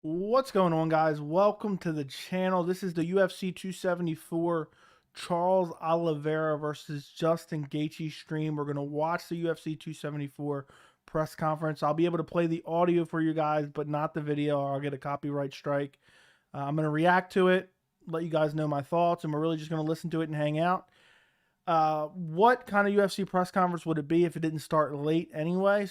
What's going on, guys? Welcome to the channel. This is the UFC 274 Charles Oliveira versus Justin Gaethje stream. We're going to watch the UFC 274 press conference. I'll be able to play the audio for you guys, but not the video, or I'll get a copyright strike. I'm going to react to it, let you guys know my thoughts, and we're really just going to listen to it and hang out. What kind of UFC press conference would it be if it didn't start late anyway?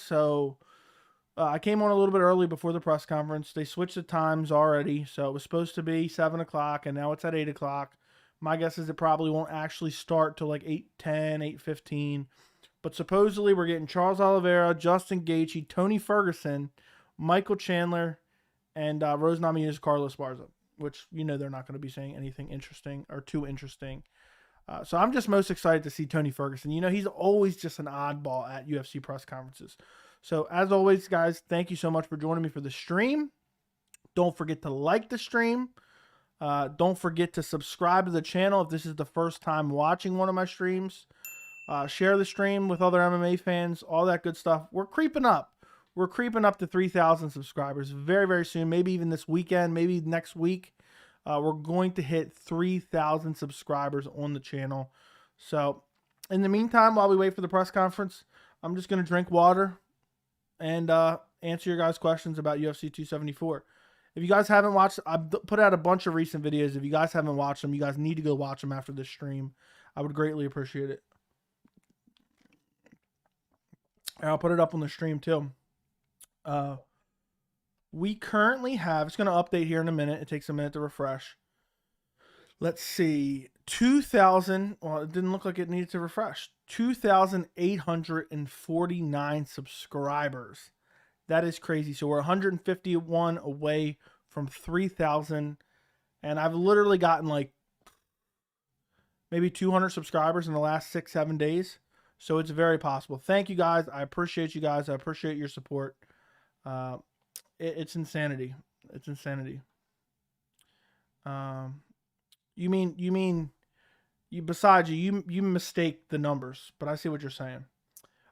I came on a little bit early before the press conference. They switched the times already, so it was supposed to be 7 o'clock, and now it's at 8 o'clock. My guess is it probably won't actually start till like 8:10, 8:15. But supposedly we're getting Charles Oliveira, Justin Gaethje, Tony Ferguson, Michael Chandler, and Rose Namajunas, Carla Esparza, which they're not going to be saying anything interesting or too interesting. So I'm just most excited to see Tony Ferguson. He's always just an oddball at UFC press conferences. So as always, guys, thank you so much for joining me for the stream. Don't forget to like the stream. Don't forget to subscribe to the channel if this is the first time watching one of my streams. Share the stream with other MMA fans, all that good stuff. We're creeping up. We're creeping up to 3,000 subscribers very, very soon. Maybe even this weekend, maybe next week. We're going to hit 3,000 subscribers on the channel. So in the meantime, while we wait for the press conference, I'm just going to drink water and answer your guys' questions about UFC 274. If you guys haven't watched, I've put out a bunch of recent videos. If you guys haven't watched them, you guys need to go watch them after this stream. I would greatly appreciate it. And I'll put it up on the stream too. We currently have, it's going to update here in a minute. It takes a minute to refresh. Let's see, 2,000, well, it didn't look like it needed to refresh. 2,849 subscribers. That is crazy. So we're 151 away from 3,000. And I've literally gotten like maybe 200 subscribers in the last 6-7 days. So it's very possible. Thank you guys. I appreciate you guys. I appreciate your support. It's insanity. It's insanity. Besides you mistake the numbers, but I see what you're saying.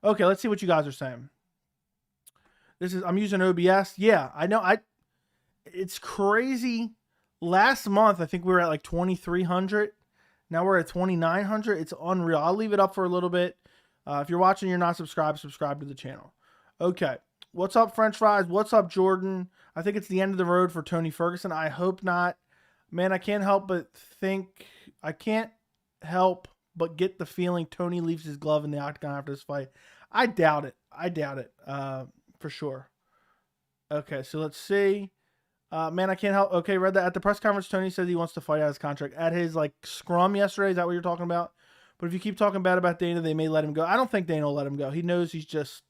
Okay, let's see what you guys are saying. I'm using OBS. Yeah, I know. It's crazy. Last month, I think we were at like 2,300. Now we're at 2,900. It's unreal. I'll leave it up for a little bit. If you're watching, you're not subscribed, subscribe to the channel. Okay. What's up, French fries? What's up, Jordan? I think it's the end of the road for Tony Ferguson. I hope not. Man, I can't help but get the feeling Tony leaves his glove in the octagon after this fight. I doubt it. For sure. Okay, so let's see. Man, I can't help. Okay, read that. At the press conference, Tony says he wants to fight out his contract. At his scrum yesterday, is that what you're talking about? But if you keep talking bad about Dana, they may let him go. I don't think Dana will let him go. He knows he's just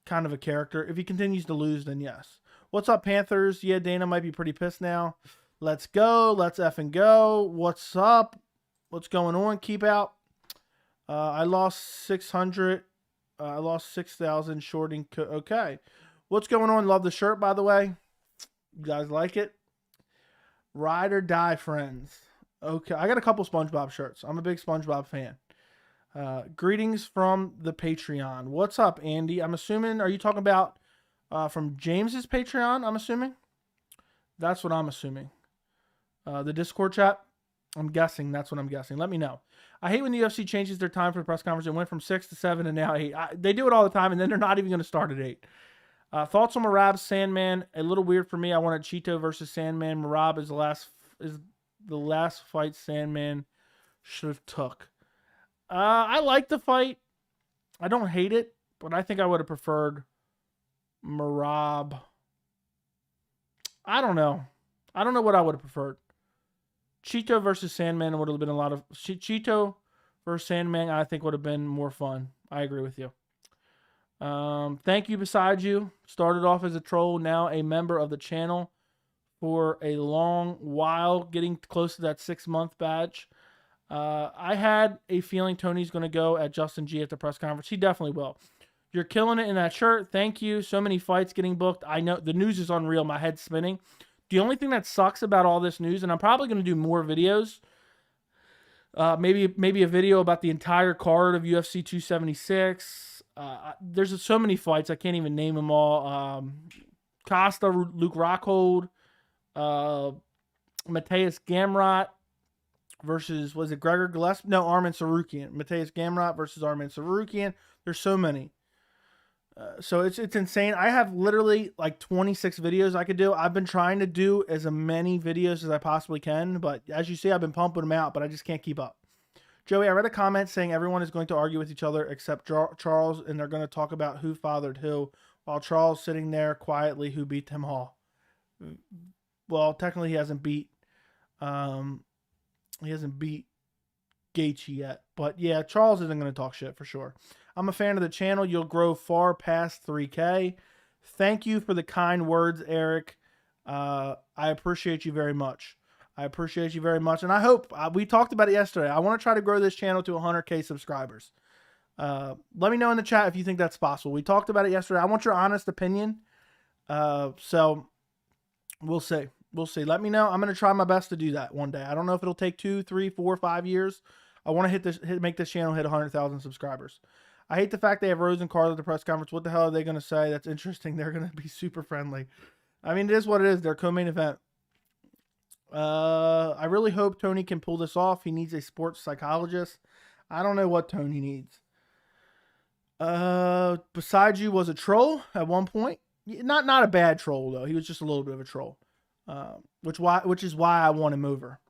kind of a character. If he continues to lose, then yes. What's up, Panthers? Yeah, Dana might be pretty pissed now. Let's go. Let's effing go. What's up? What's going on? Keep out. I lost 600. I lost 6,000 shorting. Okay. What's going on? Love the shirt, by the way. You guys like it? Ride or die, friends. Okay. I got a couple SpongeBob shirts. I'm a big SpongeBob fan. Greetings from the Patreon. What's up, Andy? I'm assuming, are you talking about from James's Patreon, I'm assuming? That's what I'm assuming. The Discord chat? I'm guessing. That's what I'm guessing. Let me know. I hate when the UFC changes their time for the press conference. It went from 6 to 7 and now 8. They do it all the time, and then they're not even going to start at 8. Thoughts on Merab Sandman? A little weird for me. I wanted Cheeto versus Sandman. Merab is the last fight Sandman should have took. I like the fight. I don't hate it, but I think I would have preferred Merab. I don't know. I don't know what I would have preferred. Cheeto versus Sandman would have been a lot of... Cheeto versus Sandman, I think, would have been more fun. I agree with you. Thank you, Beside You. Started off as a troll, now a member of the channel for a long while, getting close to that 6-month badge. I had a feeling Tony's going to go at Justin G at the press conference. He definitely will. You're killing it in that shirt. Thank you. So many fights getting booked. I know the news is unreal. My head's spinning. The only thing that sucks about all this news, and I'm probably going to do more videos, maybe a video about the entire card of UFC 276. There's so many fights. I can't even name them all. Costa, Luke Rockhold, Mateus Gamrot versus, was it Gregor Gillespie? No, Arman Sarukian. Mateus Gamrot versus Arman Sarukian. There's so many. So it's insane. I have literally like 26 videos I could do. I've been trying to do as many videos as I possibly can, but as you see, I've been pumping them out, but I just can't keep up. Joey, I read a comment saying everyone is going to argue with each other except Charles, and they're going to talk about who fathered who, while Charles sitting there quietly who beat them all. Well, technically he hasn't beat Gaethje yet, but yeah, Charles isn't going to talk shit for sure. I'm a fan of the channel. You'll grow far past 3K. Thank you for the kind words, Eric. I appreciate you very much. I appreciate you very much. And I hope, we talked about it yesterday, I want to try to grow this channel to 100K subscribers. Let me know in the chat if you think that's possible. We talked about it yesterday. I want your honest opinion. So we'll see. We'll see. Let me know. I'm going to try my best to do that one day. I don't know if it'll take 2, 3, 4, 5 years. I want to make this channel hit 100,000 subscribers. I hate the fact they have Rose and Carla at the press conference. What the hell are they going to say? That's interesting. They're going to be super friendly. I mean, it is what it is. Their co-main event. I really hope Tony can pull this off. He needs a sports psychologist. I don't know what Tony needs. Besides you was a troll at one point. Not a bad troll though. He was just a little bit of a troll. Which is why I want him over.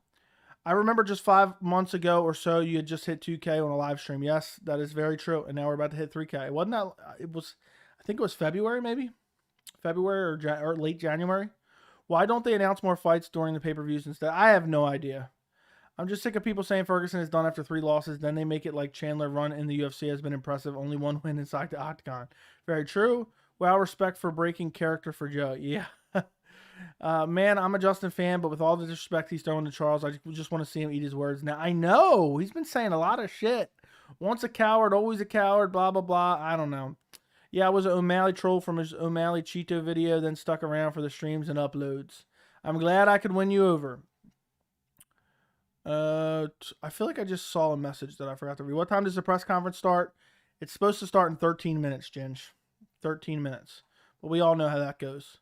I remember just 5 months ago or so, you had just hit 2K on a live stream. Yes, that is very true. And now we're about to hit 3K. It wasn't that, I think it was February, maybe? February or late January. Why don't they announce more fights during the pay-per-views instead? I have no idea. I'm just sick of people saying Ferguson is done after 3 losses. Then they make it like Chandler run in the UFC has been impressive. Only 1 win inside the octagon. Very true. Well, respect for breaking character for Joe. Yeah. Man, I'm a Justin fan, but with all the disrespect he's throwing to Charles, I just want to see him eat his words. Now, I know he's been saying a lot of shit. Once a coward, always a coward, blah, blah, blah. I don't know. Yeah, I was an O'Malley troll from his O'Malley Cheeto video, then stuck around for the streams and uploads. I'm glad I could win you over. I feel like I just saw a message that I forgot to read. What time does the press conference start? It's supposed to start in 13 minutes, Ginge. 13 minutes. But we all know how that goes.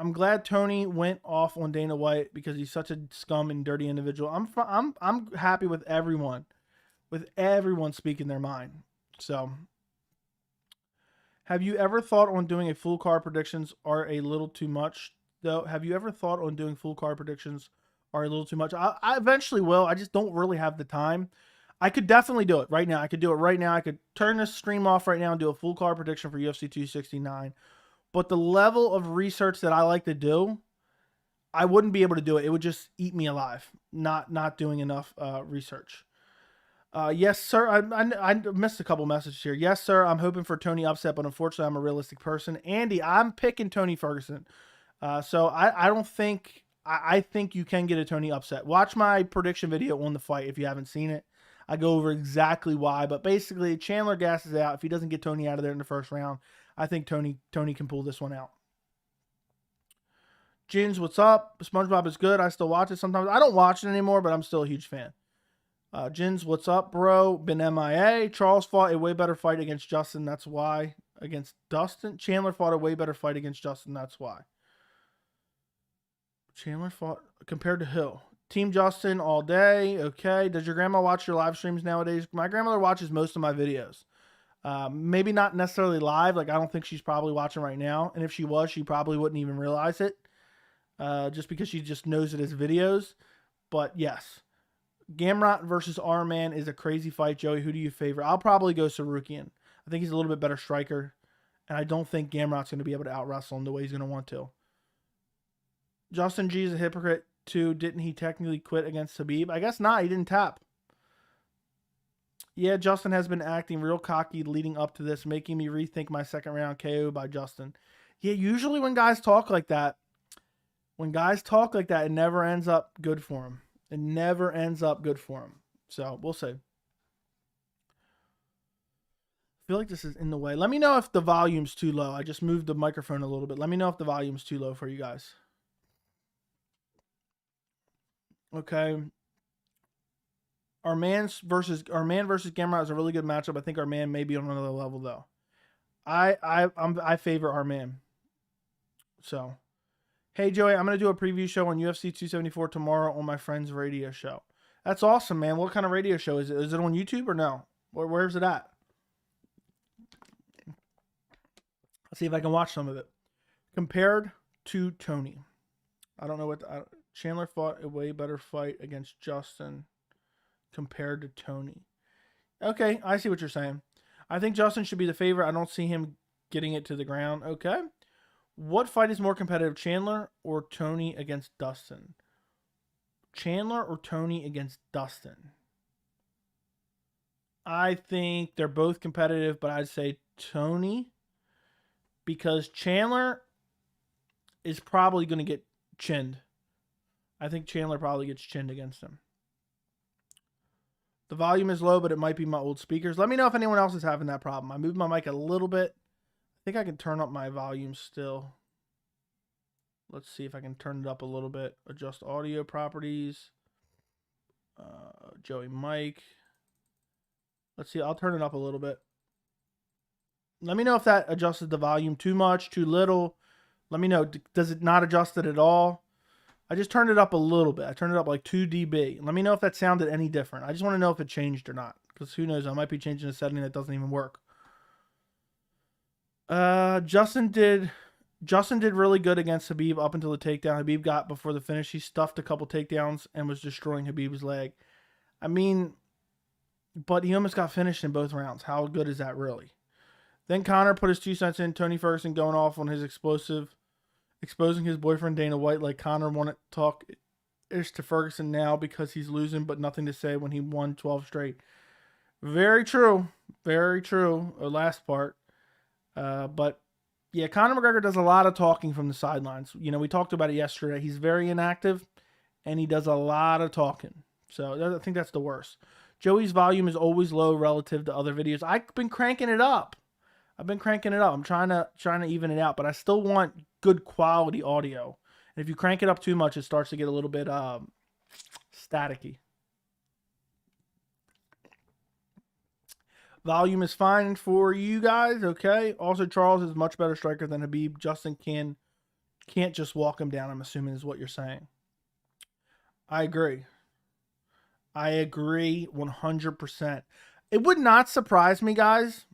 I'm glad Tony went off on Dana White because he's such a scum and dirty individual. I'm happy with everyone speaking their mind. So, have you ever thought on doing a full card predictions are a little too much though? Have you ever thought on doing full card predictions are a little too much? I eventually will. I just don't really have the time. I could definitely do it right now. I could do it right now. I could turn this stream off right now and do a full card prediction for UFC 269. But the level of research that I like to do, I wouldn't be able to do it. It would just eat me alive, not doing enough research. Yes, sir. I missed a couple messages here. Yes, sir. I'm hoping for Tony upset, but unfortunately, I'm a realistic person. Andy, I'm picking Tony Ferguson. So I don't think, I think you can get a Tony upset. Watch my prediction video on the fight if you haven't seen it. I go over exactly why, but basically Chandler gasses out. If he doesn't get Tony out of there in the first round, I think Tony can pull this one out. Jins, what's up? SpongeBob is good. I still watch it sometimes. I don't watch it anymore, but I'm still a huge fan. Jins, what's up, bro? Been MIA. Charles fought a way better fight against Justin. That's why. Against Dustin. Chandler fought a way better fight against Justin. That's why. Chandler fought compared to Hill. Team Justin all day. Okay. Does your grandma watch your live streams nowadays? My grandmother watches most of my videos. Maybe not necessarily live. Like, I don't think she's probably watching right now. And if she was, she probably wouldn't even realize it. Just because she just knows it as videos. But yes. Gamrot versus R-Man is a crazy fight. Joey, who do you favor? I'll probably go Sarukian. I think he's a little bit better striker. And I don't think Gamrot's going to be able to out-wrestle him the way he's going to want to. Justin G is a hypocrite too. Didn't he technically quit against Khabib? I guess not. He didn't tap. Yeah, Justin has been acting real cocky leading up to this, making me rethink my second round KO by Justin. Yeah, usually when guys talk like that, it never ends up good for him. It never ends up good for him. So, we'll see. I feel like this is in the way. Let me know if the volume's too low. I just moved the microphone a little bit. Let me know if the volume's too low for you guys. Okay. Our man versus Gamrot is a really good matchup. I think our man may be on another level though. I favor our man. So, Hey, Joey, I'm going to do a preview show on UFC 274 tomorrow on my friend's radio show. That's awesome, man. What kind of radio show is it? Is it on YouTube or no? Where's it at? Let's see if I can watch some of it. Compared to Tony. I don't know what... Chandler fought a way better fight against Justin compared to Tony. Okay, I see what you're saying. I think Justin should be the favorite. I don't see him getting it to the ground. Okay. What fight is more competitive, Chandler or Tony against Dustin? Chandler or Tony against Dustin? I think they're both competitive, but I'd say Tony, because Chandler is probably going to get chinned. I think Chandler probably gets chinned against him. The volume is low, but it might be my old speakers. Let me know if anyone else is having that problem. I moved my mic a little bit. I think I can turn up my volume still. Let's see if I can turn it up a little bit. Adjust audio properties. Joey mic. Let's see. I'll turn it up a little bit. Let me know if that adjusted the volume too much, too little. Let me know. Does it not adjust it at all? I just turned it up a little bit. I turned it up like 2 dB. Let me know if that sounded any different. I just want to know if it changed or not. Because who knows, I might be changing a setting that doesn't even work. Justin did really good against Khabib up until the takedown Khabib got before the finish. He stuffed a couple takedowns and was destroying Khabib's leg. I mean, but he almost got finished in both rounds. How good is that really? Then Conor put his 2 cents in. Tony Ferguson going off on his explosive... Exposing his boyfriend Dana White like Conor wanted to talk ish to Ferguson now because he's losing, but nothing to say when he won 12 straight. Very true. Very true. Last part. But yeah, Conor McGregor does a lot of talking from the sidelines. You know, we talked about it yesterday. He's very inactive and he does a lot of talking. So I think that's the worst. Joey's volume is always low relative to other videos. I've been cranking it up. I'm trying to even it out, but I still want good quality audio. And if you crank it up too much, it starts to get a little bit staticky. Volume is fine for you guys, okay? Also, Charles is a much better striker than Khabib. Justin can't just walk him down, I'm assuming is what you're saying. I agree. 100%. It would not surprise me, guys.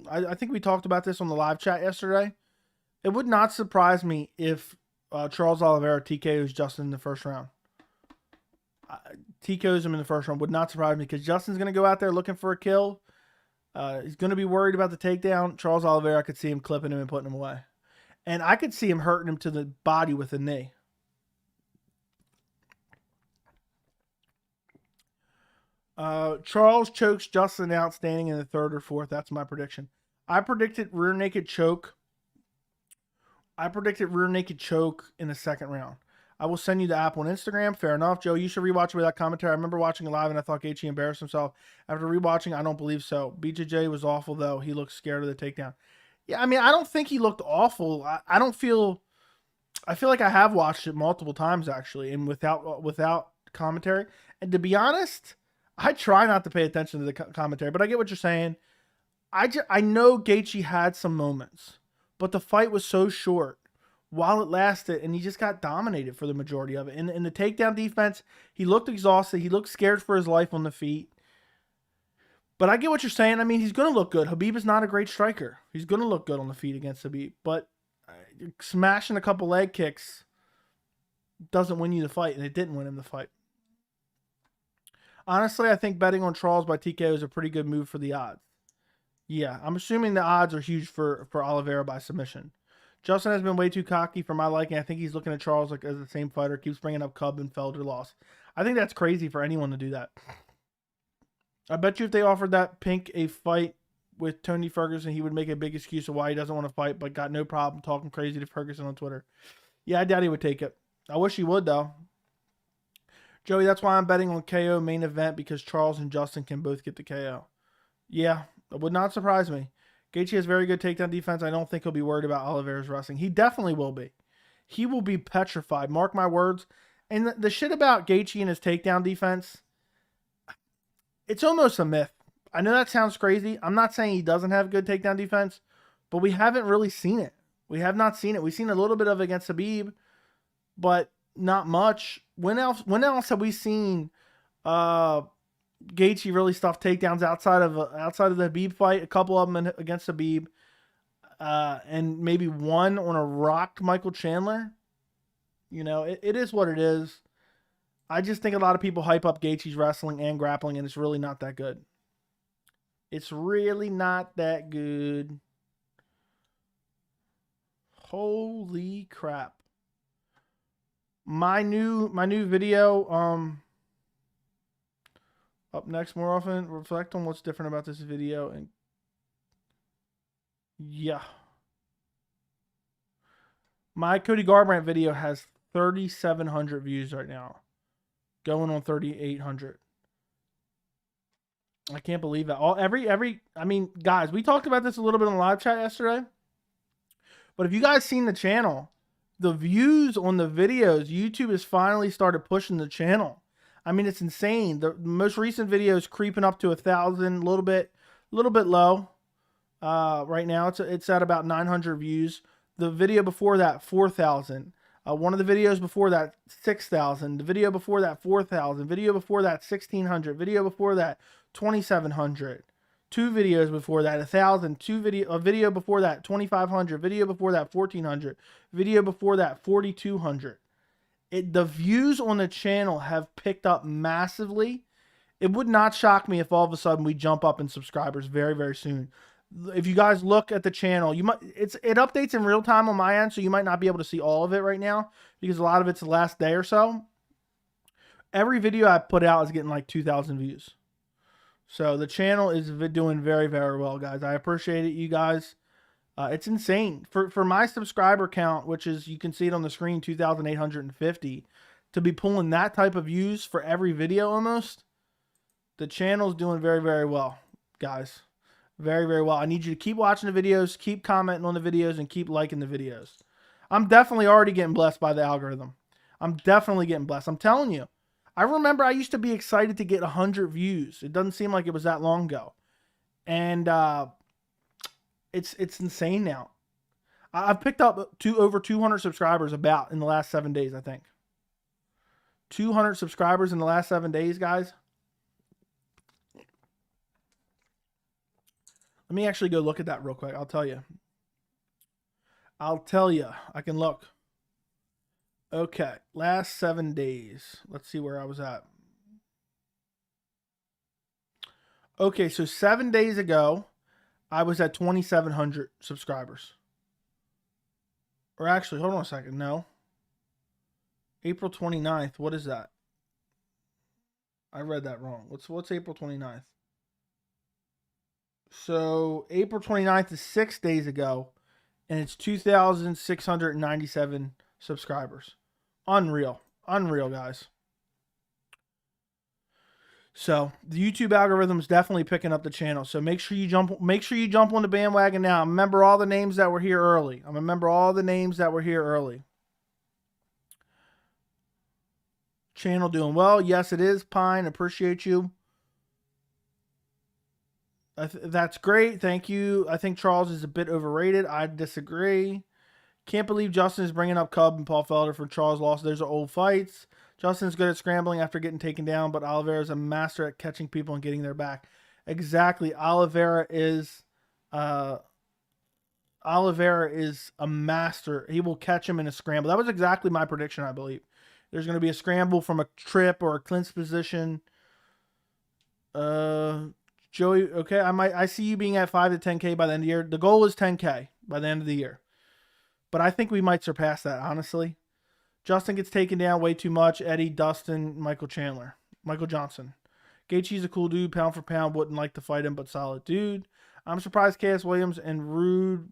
I think we talked about this on the live chat yesterday. It would not surprise me if Charles Oliveira TKOs Justin in the first round. TKOs him in the first round would not surprise me because Justin's going to go out there looking for a kill. He's going to be worried about the takedown. Charles Oliveira, I could see him clipping him and putting him away. And I could see him hurting him to the body with a knee. Charles chokes Justin out standing in the 3rd or 4th. That's my prediction. I predicted rear naked choke. in the 2nd round. I will send you the app on Instagram. Fair enough. Joe, you should rewatch it without commentary. I remember watching it live and I thought Gaethje embarrassed himself. After rewatching, I don't believe so. BJJ was awful, though. He looked scared of the takedown. Yeah, I mean, I don't think he looked awful. I feel like I have watched it multiple times, actually, and without commentary. And to be honest, I try not to pay attention to the commentary, but I get what you're saying. I know Gaethje had some moments, but the fight was so short while it lasted, and he just got dominated for the majority of it. In the takedown defense, he looked exhausted. He looked scared for his life on the feet. But I get what you're saying. I mean, he's going to look good. Khabib is not a great striker. He's going to look good on the feet against Khabib. But smashing a couple leg kicks doesn't win you the fight, and it didn't win him the fight. Honestly, I think betting on Charles by TKO is a pretty good move for the odds. Yeah, I'm assuming the odds are huge for Oliveira by submission. Justin has been way too cocky for my liking. I think he's looking at Charles like as the same fighter. Keeps bringing up Cub and Felder loss. I think that's crazy for anyone to do that. I bet you if they offered that Pink a fight with Tony Ferguson, he would make a big excuse of why he doesn't want to fight, but got no problem talking crazy to Ferguson on Twitter. Yeah, I doubt he would take it. I wish he would, though. Joey, that's why I'm betting on KO main event, because Charles and Justin can both get the KO. Yeah, it would not surprise me. Gaethje has very good takedown defense. I don't think he'll be worried about Oliveira's wrestling. He definitely will be. He will be petrified. Mark my words. And the shit about Gaethje and his takedown defense, it's almost a myth. I know that sounds crazy. I'm not saying he doesn't have good takedown defense, but we haven't really seen it. We have not seen it. We've seen a little bit of it against Khabib. but not much. When else have we seen Gaethje really stuff takedowns outside of the Habib fight? A couple of them against Habib, and maybe one on a rocked Michael Chandler. You know, it is what it is. I just think a lot of people hype up Gaethje's wrestling and grappling, and it's really not that good. It's really not that good. Holy crap. My new video, up next more often, reflect on what's different about this video, and yeah. My Cody Garbrandt video has 3,700 views right now. Going on 3,800. I can't believe that. I mean, guys, we talked about this a little bit in the live chat yesterday. But if you guys seen the channel, the views on the videos, YouTube has finally started pushing the channel. I mean, it's insane. The most recent video is creeping up to 1,000, a little bit low. Right now, it's at about 900 views. The video before that, 4,000. One of the videos before that, 6,000. The video before that, 4,000. Video before that, 1,600. Video before that, 2,700. Two videos before that, 1,000. A video before that, 2,500. Video before that, 1,400. Video before that, 4,200. The views on the channel have picked up massively. It would not shock me if all of a sudden we jump up in subscribers very, very soon. If you guys look at the channel, it updates in real time on my end, so you might not be able to see all of it right now because a lot of it's the last day or so. Every video I put out is getting like 2,000 views. So the channel is doing very, very well, guys. I appreciate it, you guys. It's insane. For my subscriber count, which is, you can see it on the screen, 2,850, to be pulling that type of views for every video almost, the channel's doing very, very well, guys. Very, very well. I need you to keep watching the videos, keep commenting on the videos, and keep liking the videos. I'm definitely already getting blessed by the algorithm. I'm definitely getting blessed. I'm telling you. I remember I used to be excited to get 100 views. It doesn't seem like it was that long ago. And it's insane now. I've picked up over 200 subscribers about in the last 7 days, I think. 200 subscribers in the last 7 days, guys. Let me actually go look at that real quick. I'll tell you. I can look. Okay. Last 7 days. Let's see where I was at. Okay. So 7 days ago, I was at 2,700 subscribers. Or actually, hold on a second. No. April 29th. What is that? I read that wrong. What's April 29th? So April 29th is 6 days ago, and it's 2,697 subscribers. Unreal. Unreal, guys. So the YouTube algorithm is definitely picking up the channel. So make sure you jump on the bandwagon now. Remember all the names that were here early. Channel doing well. Yes, it is. Pine, appreciate you. That's great. Thank you. I think Charles is a bit overrated. I disagree. Can't believe Justin is bringing up Cub and Paul Felder for Charles' loss. Those are old fights. Justin's good at scrambling after getting taken down, but Oliveira is a master at catching people and getting their back. Exactly. Oliveira is a master. He will catch him in a scramble. That was exactly my prediction, I believe. There's going to be a scramble from a trip or a clinch position. Joey, okay, I see you being at 5 to 10K by the end of the year. The goal is 10K by the end of the year. But I think we might surpass that, honestly. Justin gets taken down way too much. Eddie, Dustin, Michael Johnson. Gaethje's a cool dude. Pound for pound, wouldn't like to fight him, but solid dude. I'm surprised KS Williams and Rude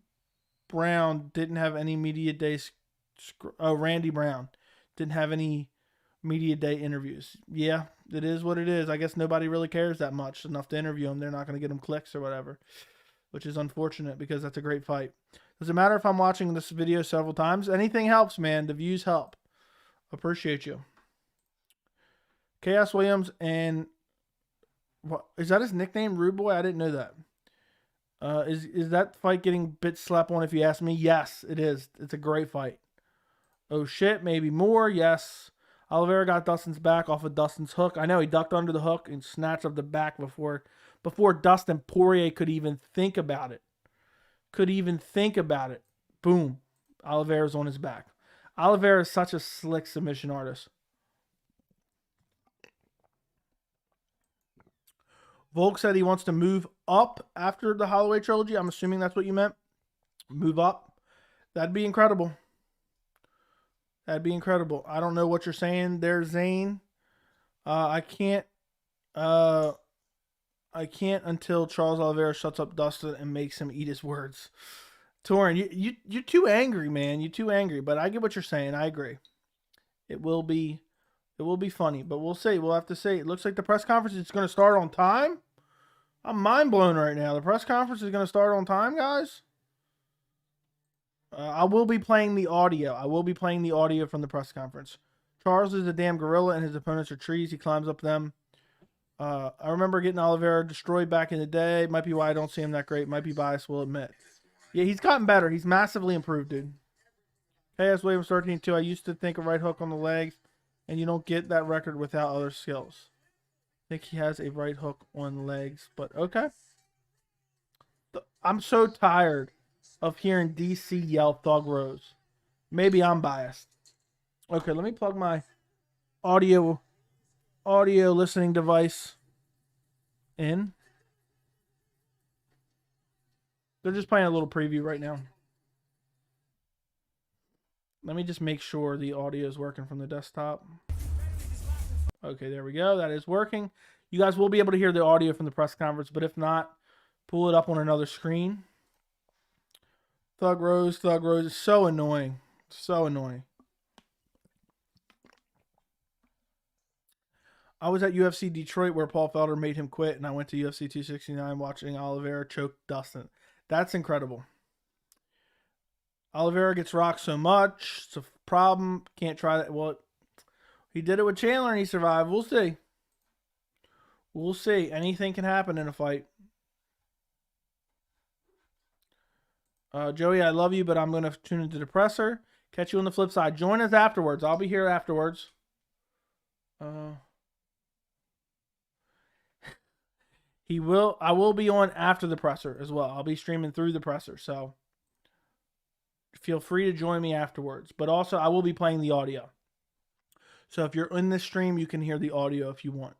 Brown didn't have any media days. Randy Brown didn't have any media day interviews. Yeah, it is what it is. I guess nobody really cares that much enough to interview him. They're not going to get him clicks or whatever, which is unfortunate because that's a great fight. Does it matter if I'm watching this video several times? Anything helps, man. The views help. Appreciate you. KS Williams and what is that his nickname? Rude Boy? I didn't know that. Is that fight getting bit slapped on if you ask me? Yes, it is. It's a great fight. Oh shit, maybe more. Yes. Oliveira got Dustin's back off of Dustin's hook. I know he ducked under the hook and snatched up the back before Dustin Poirier could even think about it. Boom. Oliveira's on his back. Oliveira is such a slick submission artist. Volk said he wants to move up after the Holloway trilogy. I'm assuming that's what you meant. Move up. That'd be incredible. I don't know what you're saying there, Zane. I can't until Charles Oliveira shuts up Dustin and makes him eat his words. Torin, you're too angry, man. You're too angry. But I get what you're saying. I agree. It will be funny, but we'll see. We'll have to see. It looks like the press conference is going to start on time. I'm mind blown right now. The press conference is going to start on time, guys. I will be playing the audio. From the press conference. Charles is a damn gorilla, and his opponents are trees. He climbs up them. I remember getting Oliveira destroyed back in the day. Might be why I don't see him that great. Might be biased, we'll admit. Yeah, he's gotten better. He's massively improved, dude. KS Williams 13-2. I used to think a right hook on the legs, and you don't get that record without other skills. I think he has a right hook on legs, but okay. I'm so tired of hearing DC yell Thug Rose. Maybe I'm biased. Okay, let me plug my audio listening device in. They're just playing a little preview right now. Let me just make sure the audio is working from the desktop. Okay, there we go. That is working. You guys will be able to hear the audio from the press conference, but if not, pull it up on another screen. Thug Rose is so annoying. So annoying. I was at UFC Detroit where Paul Felder made him quit, and I went to UFC 269 watching Oliveira choke Dustin. That's incredible. Oliveira gets rocked so much. It's a problem. Can't try that. Well, he did it with Chandler and he survived. We'll see. We'll see. Anything can happen in a fight. Joey, I love you, but I'm going to tune into the presser. Catch you on the flip side. Join us afterwards. I'll be here afterwards. I will be on after the presser as well. I'll be streaming through the presser, so feel free to join me afterwards. But also, I will be playing the audio. So if you're in this stream, you can hear the audio if you want.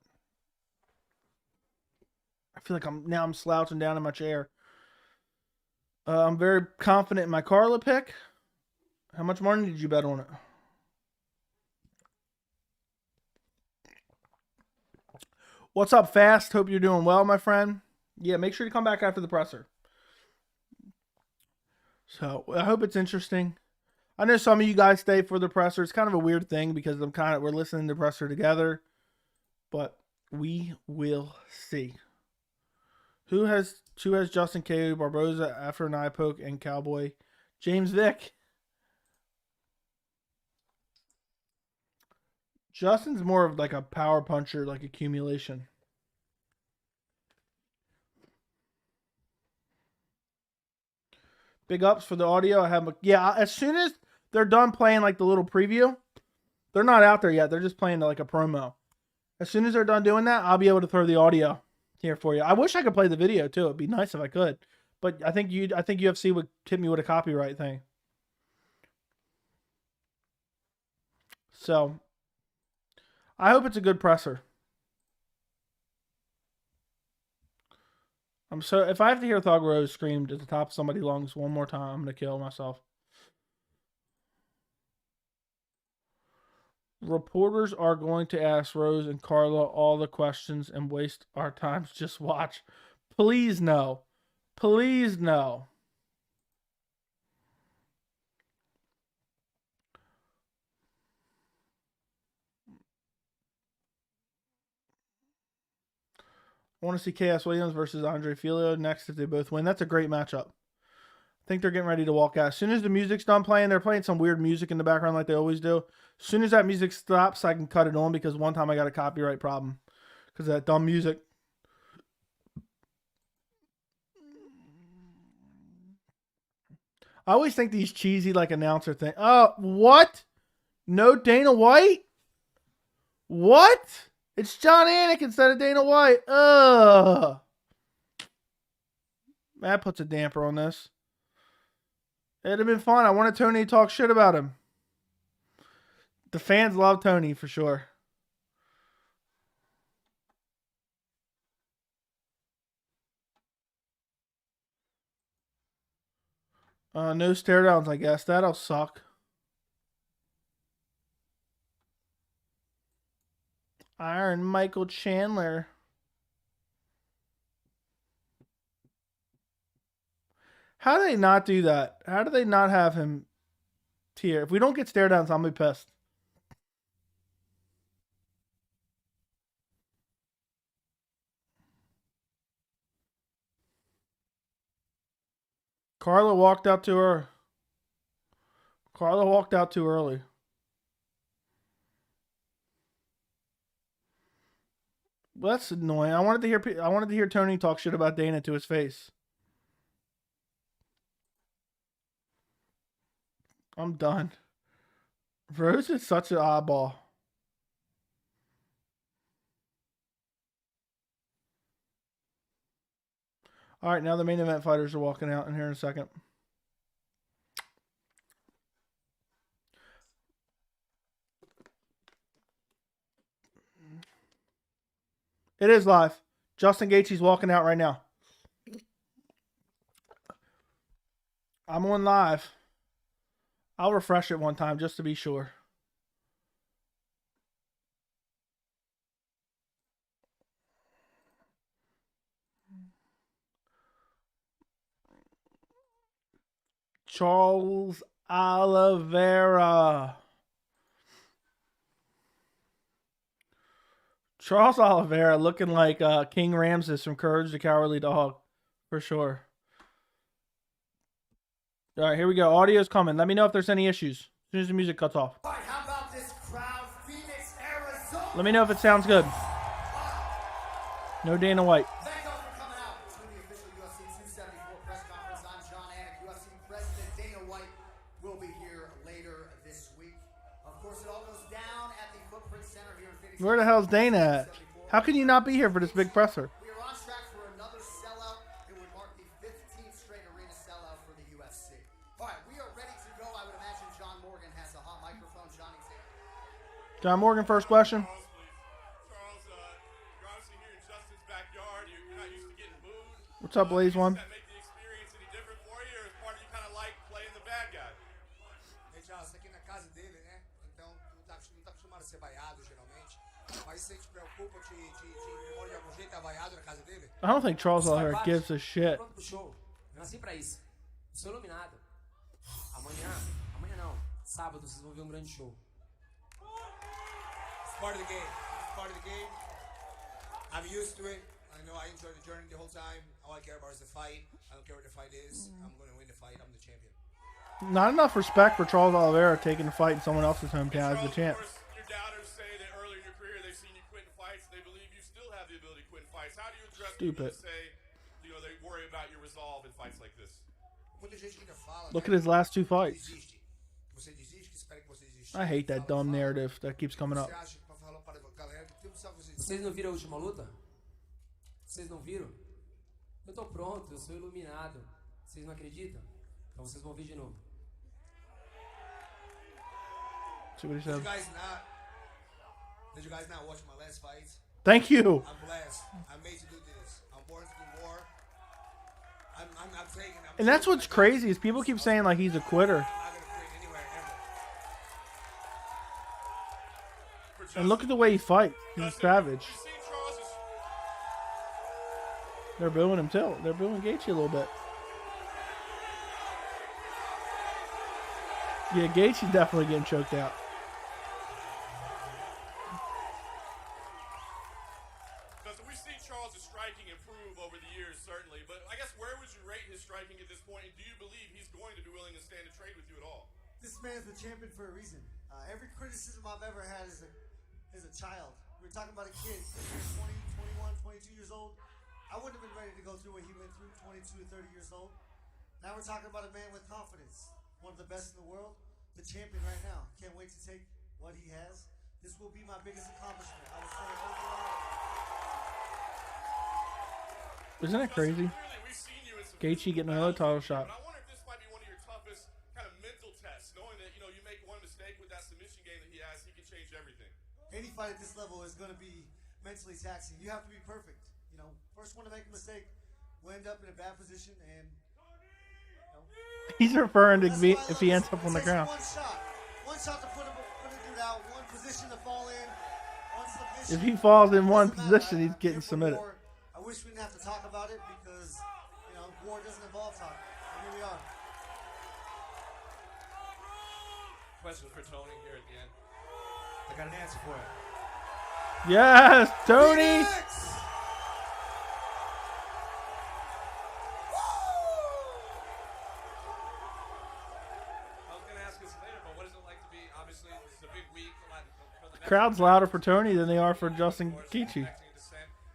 I feel like I'm slouching down in my chair. I'm very confident in my Carla pick. How much money did you bet on it? What's up, Fast? Hope you're doing well, my friend. Yeah, make sure to come back after the presser. So, I hope it's interesting. I know some of you guys stay for the presser. It's kind of a weird thing because we're listening to the presser together. But we will see. Who has Justin KO, Barboza after an eye poke, and Cowboy? James Vick. Justin's more of like a power puncher, like accumulation. Big ups for the audio. As soon as they're done playing like the little preview, they're not out there yet. They're just playing like a promo. As soon as they're done doing that, I'll be able to throw the audio here for you. I wish I could play the video too. It'd be nice if I could. But I think UFC would tip me with a copyright thing. So I hope it's a good presser. If I have to hear Thug Rose screamed at the top of somebody's lungs one more time, I'm gonna kill myself. Reporters are going to ask Rose and Carla all the questions and waste our time. Just watch. Please no. Please no. I want to see KS Williams versus Andre Filio next if they both win. That's a great matchup. I think they're getting ready to walk out. As soon as the music's done playing, they're playing some weird music in the background like they always do. As soon as that music stops, I can cut it on because one time I got a copyright problem because of that dumb music. I always think these cheesy like announcer thing. Oh, what? No Dana White? What? It's John Anik instead of Dana White. Ugh. That puts a damper on this. It'd have been fun. I wanted Tony to talk shit about him. The fans love Tony for sure. No stare downs, I guess. That'll suck. Iron Michael Chandler. How do they not do that? How do they not have him tier? If we don't get stare downs, I'm going to be pissed. Carla walked out too early. Carla walked out too early. Well, that's annoying. I wanted to hear Tony talk shit about Dana to his face. I'm done. Rose is such an oddball. All right, now the main event fighters are walking out in here in a second. It is live. Justin Gaethje's walking out right now. I'm on live. I'll refresh it one time just to be sure. Charles Oliveira. Charles Oliveira looking like King Ramses from Courage the Cowardly Dog. For sure. All right, here we go. Audio's coming. Let me know if there's any issues. As soon as the music cuts off. All right, how about this crowd? Phoenix, Arizona. Let me know if it sounds good. No Dana White. Thank you all for coming out to the official UFC 274 press conference. I'm John Anik. UFC President Dana White will be here later this week. Of course, it all goes down at the Footprint Center here in Phoenix. Where the hell's Dana at? How can you not be here for this big presser? We are on track for another sellout. It would mark the 15th straight arena sellout for the UFC. All right, we are ready to go. I would imagine John Morgan has a hot microphone. Johnny, John Morgan, first question. Charles, you're obviously here in Justin's backyard. You're not used to getting booed. What's up, Blaze One? Does that make the experience any different for you, or is part of you kind of like playing the bad guy? Hey, Charles, aqui na casa dele, né? Então, não tá acostumado a ser vaiado, geralmente. Mas se você te preocupa, te demora de algum jeito, é vaiado na casa dele? I don't think Charles Oliveira gives a shit. Pronto pro show. Eu nasci pra isso. Sou iluminado. Amanhã não. Sábado vocês vão ver grande show. It's part of the game. It's part of the game. I'm used to it. I know I enjoy the journey the whole time. All I care about is the fight. I don't care what the fight is. I'm going to win the fight. I'm the champion. Not enough respect for Charles Oliveira taking a fight in someone else's hometown as the champ. Of course, your doubters say that earlier in your career they've seen you quitting fights. They believe you still have the ability to quit in fights. How do you address people Stupid. that say, they worry about your resolve in fights like this? Muita gente ainda fala, Look at his last two fights. desiste. Você desiste, que espera que você desista. I hate that dumb narrative that keeps coming up. Você acha que pra falar para a galera que tem que você desiste? Vocês não viram a última luta? Vocês não viram? Eu tô pronto, eu sou iluminado. Vocês não acreditam? Então vocês vão ver de novo. See what he Did said. you guys not watch my last fights? Thank you. I'm blessed. I'm made to do this. I'm born to do war. I'm taking. And that's what's crazy is people keep saying like he's a quitter. I'm not gonna quit anywhere ever. And look at the way he fights. He's a savage. You see Charles is They're booing him too. They're booing Gaethje a little bit. Yeah, Gaethje's definitely getting choked out. because we've seen Charles' striking improve over the years, certainly. But I guess where would you rate his striking at this point? And do you believe he's going to be willing to stand and trade with you at all? This man's the champion for a reason. Every criticism I've ever had as a child. We were talking about a kid, 20, 21, 22 years old. I wouldn't have been ready to go through what he went through, 22 to 30 years old. Now we're talking about a man with confidence. One of the best in the world. The champion right now. Can't wait to take what he has, this will be my biggest accomplishment. I would say overall. Isn't that crazy? Clearly, we've seen you in some Gaethje getting another title shot. But I wonder if this might be one of your toughest kind of mental tests, knowing that you make one mistake with that submission game that he has, he can change everything. Any fight at this level is going to be mentally taxing. You have to be perfect. First one to make a mistake will end up in a bad position, and He's referring to that's be, why I if love he this. ends up on It the takes ground. One shot to put a dude out, one position to fall in, one submission. If he falls in one Doesn't matter. position, he's I'm getting here for submitted. war. I wish we didn't have to talk about it because war doesn't involve talk. And here we are. Question for Tony here at the end. I got an answer for it. Yes, Tony. Phoenix! I was going to ask this later, but what is it like to be, obviously, this is a big week. For the Crowd's louder for Tony than they are for Justin Gaethje.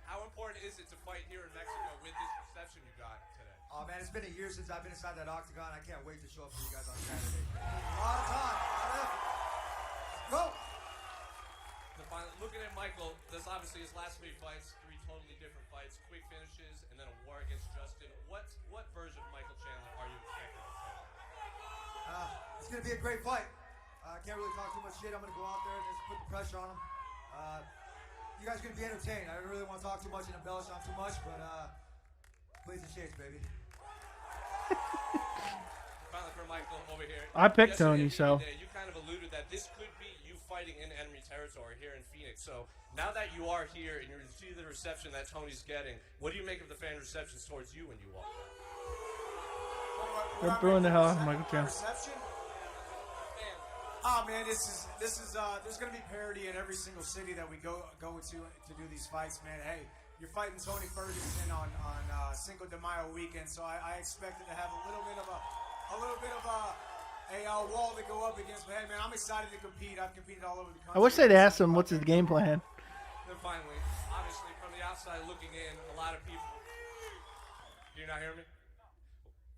How important is it to fight here in Mexico with this reception you got today? Oh man, it's been a year since I've been inside that octagon. I can't wait to show up for you guys on Saturday. A lot of time, a lot of effort. Go! Looking at Michael, there's obviously his last 3 fights, 3 totally different fights, quick finishes, and then a war against Justin. What version of Michael Chandler are you expecting? It's going to be a great fight. I can't really talk too much shit. I'm going to go out there and just put the pressure on him. You guys are going to be entertained. I don't really want to talk too much and embellish on too much, but please and shades, baby. Finally for Michael over here. I picked Yesterday Tony, at so. media day, you kind of alluded that this could be you fighting in enemy territory here in Phoenix. So now that you are here and you see the reception that Tony's getting, what do you make of the fan receptions towards you when you walk out? They're booing the hell out of Michael Chandler. Reception? Oh man, this is there's gonna be parity in every single city that we go to do these fights, man. Hey, you're fighting Tony Ferguson on Cinco de Mayo weekend, so I expected to have a little bit of a wall to go up against. But hey, man, I'm excited to compete. I've competed all over the country. I wish they'd asked him what's his game plan. Then finally, obviously from the outside looking in, a lot of people. Do you not hear me?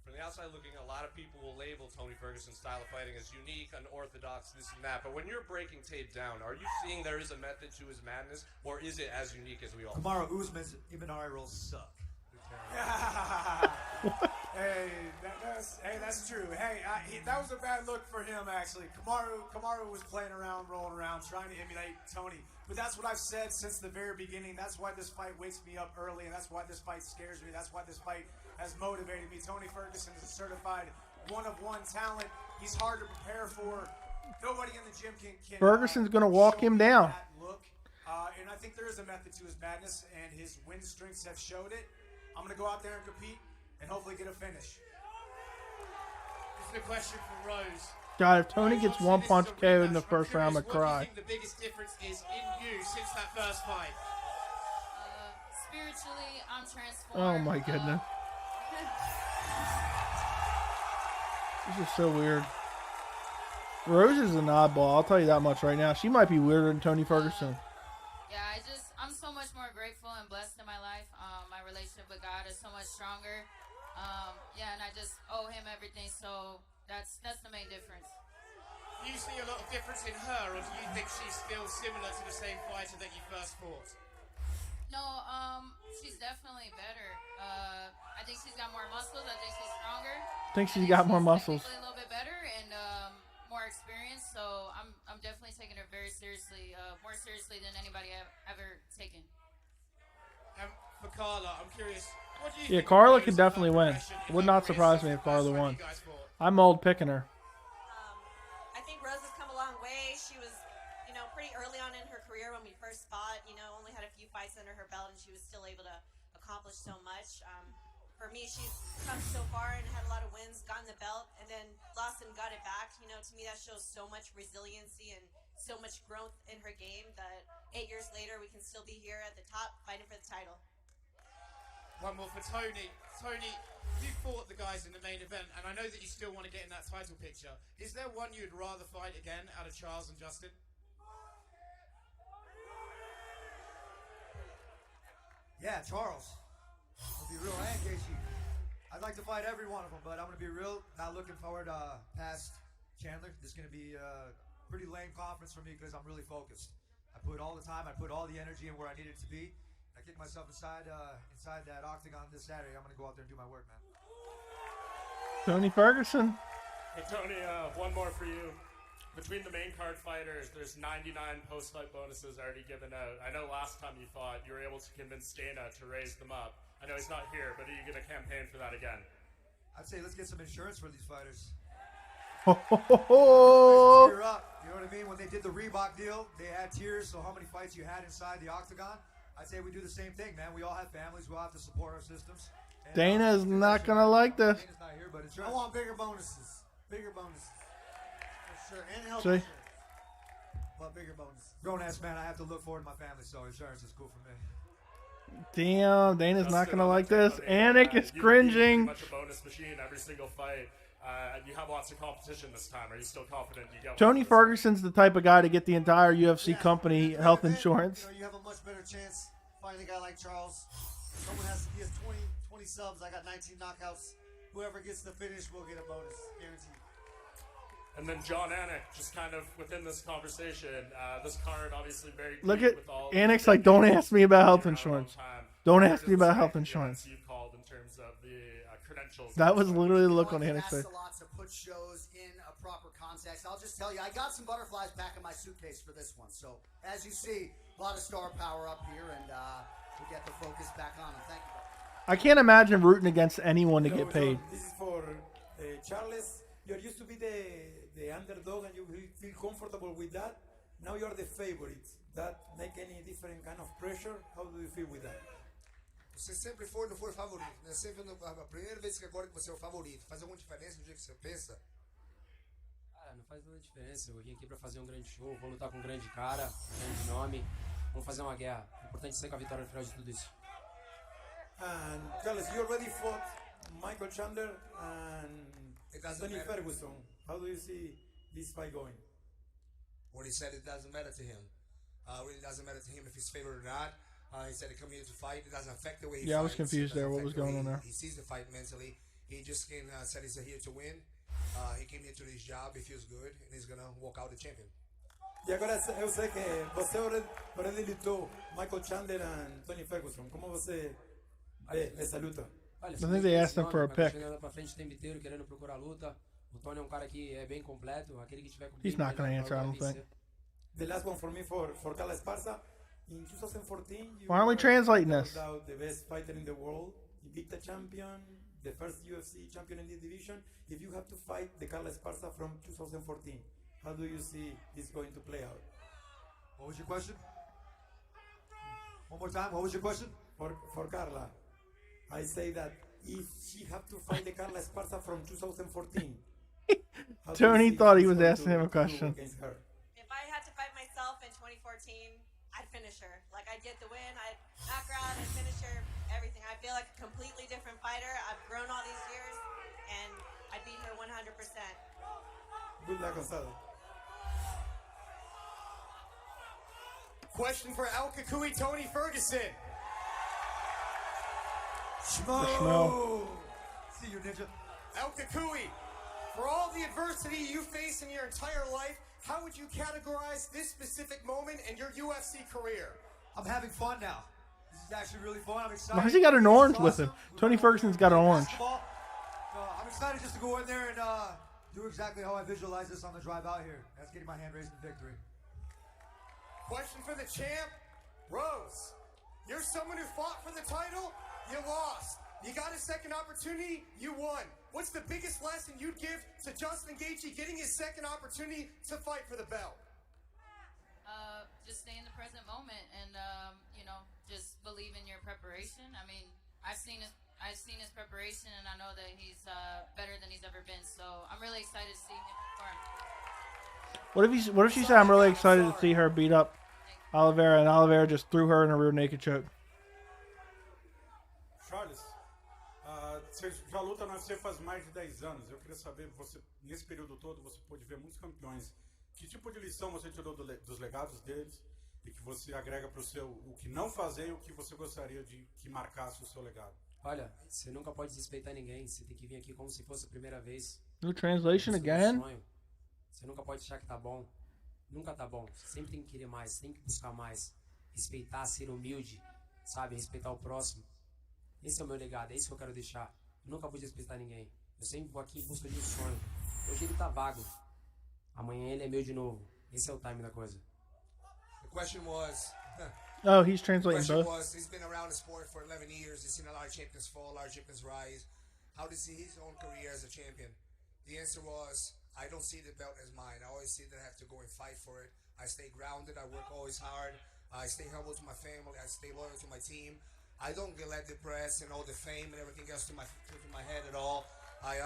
From the outside looking, a lot of people will label Tony Ferguson's style of fighting as unique, unorthodox, this and that. But when you're breaking tape down, are you seeing there is a method to his madness, or is it as unique as we all? Kamaru Usman's Imanari rolls suck. That's true. Hey, that was a bad look for him, actually. Kamaru was playing around, rolling around, trying to emulate Tony. But that's what I've said since the very beginning. That's why this fight wakes me up early, and that's why this fight scares me. That's why this fight has motivated me. Tony Ferguson is a certified one-of-one talent. He's hard to prepare for. Nobody in the gym can Ferguson's gonna walk show him you down. that look. And I think there is a method to his madness, and his win streaks have showed it. I'm going to go out there and compete and hopefully get a finish. This is a question for Rose. God, if Tony gets one punch KO'd in the I'm first round, I'd curious, what do you cry. think the biggest difference is in you since that first fight? Spiritually, I'm transformed. Oh my goodness. This is so weird. Rose is an oddball, I'll tell you that much right now. She might be weirder than Tony Ferguson. Yeah, I'm so much more grateful and blessed in my life. My relationship with God is so much stronger. And I just owe him everything. So that's the main difference. Do you see a lot of difference in her, or do you think she's still similar to the same fighter that you first fought? No, she's definitely better. I think she's got more muscles. I think she's stronger. I think she's got more muscles. Technically a little bit better and more experience. So I'm definitely taking her very seriously, more seriously than anybody I've ever taken. For Carla, I'm curious. What do you Yeah, think Carla of could Rose's definitely win. progression in Would her not career surprise since me if the first Carla one won. you guys fought? I'm old picking her. I think Rose has come a long way. She was, pretty early on in her career when we first fought, only had a few fights under her belt, and she was still able to accomplish so much. For me, she's come so far and had a lot of wins, gotten the belt, and then lost and got it back. To me, that shows so much resiliency and so much growth in her game that 8 years later, we can still be here at the top fighting for the title. One more for Tony. Tony, you fought the guys in the main event, and I know that you still want to get in that title picture. Is there one you'd rather fight again out of Charles and Justin? Yeah, Charles. I'll be real, and Gaethje. I'd like to fight every one of them, but I'm going to be real. Not looking forward past Chandler. This is going to be pretty lame conference for me because I'm really focused. I put all the time, I put all the energy in where I need it to be. I kick myself inside that octagon this Saturday. I'm gonna go out there and do my work, man. Tony Ferguson. Hey Tony, one more for you. Between the main card fighters, there's 99 post-fight bonuses already given out. I know last time you fought, you were able to convince Dana to raise them up. I know he's not here, but are you going to campaign for that again? I'd say let's get some insurance for these fighters. Ho, ho, ho, ho. Tear up. You know what I mean? When they did the Reebok deal, they had tiers. So how many fights you had inside the octagon? I'd say we do the same thing, man. We all have families. We all have to support our systems. And, Dana is not going to like this. Dana's not here, but it's I want bigger bonuses. Bigger bonuses. For sure. And health See? insurance. But bigger bonuses. grown-ass man. I have to look forward to my family, so insurance is cool for me. Damn, Dana's not going to like this. Tony, Anik is you've cringing. been pretty much a bonus machine every single fight. You have lots of competition this time. Are you still confident you get Tony one? Ferguson's the type of guy to get the entire UFC company health insurance. You know, you have a much better chance fighting a guy like Charles. Someone has to be 20 subs. I got 19 knockouts. Whoever gets the finish will get a bonus, guaranteed. And then John Anik, just kind of within this conversation, this card obviously very Look deep at with all Anik's like, don't ask me about health been around a long insurance. time. Don't What ask is me about the health strength insurance. you called in terms of the credentials? That was literally the look on One Anik's gets face. asked a lot to put shows in a proper context. I'll just tell you, I got some butterflies back in my suitcase for this one. So, as you see, a lot of star power up here, and we get the focus back on him. Thank you. I can't imagine rooting against anyone to get paid. This is for Charles. You're used to be the underdog and you feel comfortable with that. Now you're the favorite. That make any different kind of pressure? How do you feel with that? Você sempre foi, não foi favorito, né? Sempre a primeira vez que agora que você é o favorito. Faz alguma diferença no dia que você pensa? Cara, não faz toda a diferença. Eu vim aqui pra fazer um grande show, vou lutar com um grande cara, um grande nome. Vamos fazer uma guerra. O importante é sair com a vitória no final de tudo isso. And Charles, you already fought Michael Chandler and Tony Ferguson. How do you see this fight going? When he said it doesn't matter to him. Really doesn't matter to him if he's favored or not. He said he come here to fight. It doesn't affect the way he Yeah, I was fights. confused It doesn't there. What was affect the going way on there? He sees the fight mentally. He just said he's here to win. He came here to this job. He feels good. And he's going to walk out the champion. E agora eu sei que você already lutou Michael Chandler and Tony Ferguson. Como você vê essa luta? Olha, I think they asked him for a pick. Chegando pra frente o tempo inteiro, querendo procurar luta. O Tony é um cara que é bem completo. Aquele que tiver com He's not going to answer, I don't think. The last one for me for Carla Esparza. In 2014, you Why aren't we translating were this? the best fighter in the world, invicta champion, the first UFC champion in this division. If you have to fight the Carla Esparza from 2014, how do you see this going to play out? What was your question? One more time. What was your question? For Carla, I say that if she have to fight the Carla Esparza from 2014, how do you Tony see thought he she's was going asking him a to do question. against her? If I had to fight myself in 2014, I'd finish her. Like, I'd get the win, I'd knock her out, I'd finish her, everything. I feel like a completely different fighter. I've grown all these years, and I'd beat her 100%. Good luck, Gonzalo. Question for El Kukui, Tony Ferguson. Schmo. See you, Ninja. El Kukui, for all the adversity you face in your entire life, how would you categorize this specific moment in your UFC career? I'm having fun now. This is actually really fun. I'm excited. Why has he got an orange with him? Tony Ferguson's got an orange. I'm excited just to go in there and do exactly how I visualize this on the drive out here. That's getting my hand raised in victory. Question for the champ, Rose. You're someone who fought for the title, you lost. You got a second opportunity, you won. What's the biggest lesson you'd give to Justin Gaethje getting his second opportunity to fight for the belt? Just stay in the present moment and, just believe in your preparation. I mean, I've seen his preparation, and I know that he's better than he's ever been. So I'm really excited to see him perform. What if she said, I'm really excited to see her beat up Oliveira, and Oliveira just threw her in a rear naked choke? Charles, você já luta no UFC faz mais de 10 anos. Eu queria saber, você nesse período todo você pôde ver muitos campeões. Que tipo de lição você tirou dos legados deles e que você agrega para o que não fazer e o que você gostaria de que marcasse o seu legado? Olha, você nunca pode desrespeitar ninguém. Você tem que vir aqui como se fosse a primeira vez. New translation Esse é o again? sonho. Você nunca pode achar que tá bom. nunca tá bom. Você sempre tem que querer mais, tem que buscar mais. Respeitar, ser humilde, sabe? Respeitar o próximo. Esse é o meu legado, é isso que eu quero deixar. Eu nunca vou desrespeitar ninguém. Eu sempre vou aqui em busca de um sonho. Hoje ele tá vago. Amanhã ele é meu de novo. Esse é o time da coisa. The question was... Oh, he's The translating question both. was, he's been around the sport for 11 years. He's seen a lot of champions fall, a lot of champions rise. How does he see his own career as a champion? The answer was, I don't see the belt as mine. I always see that I have to go and fight for it. I stay grounded. I work always hard. I stay humble to my family. I stay loyal to my team. I don't get let the press and all the fame and everything else to my head at all. I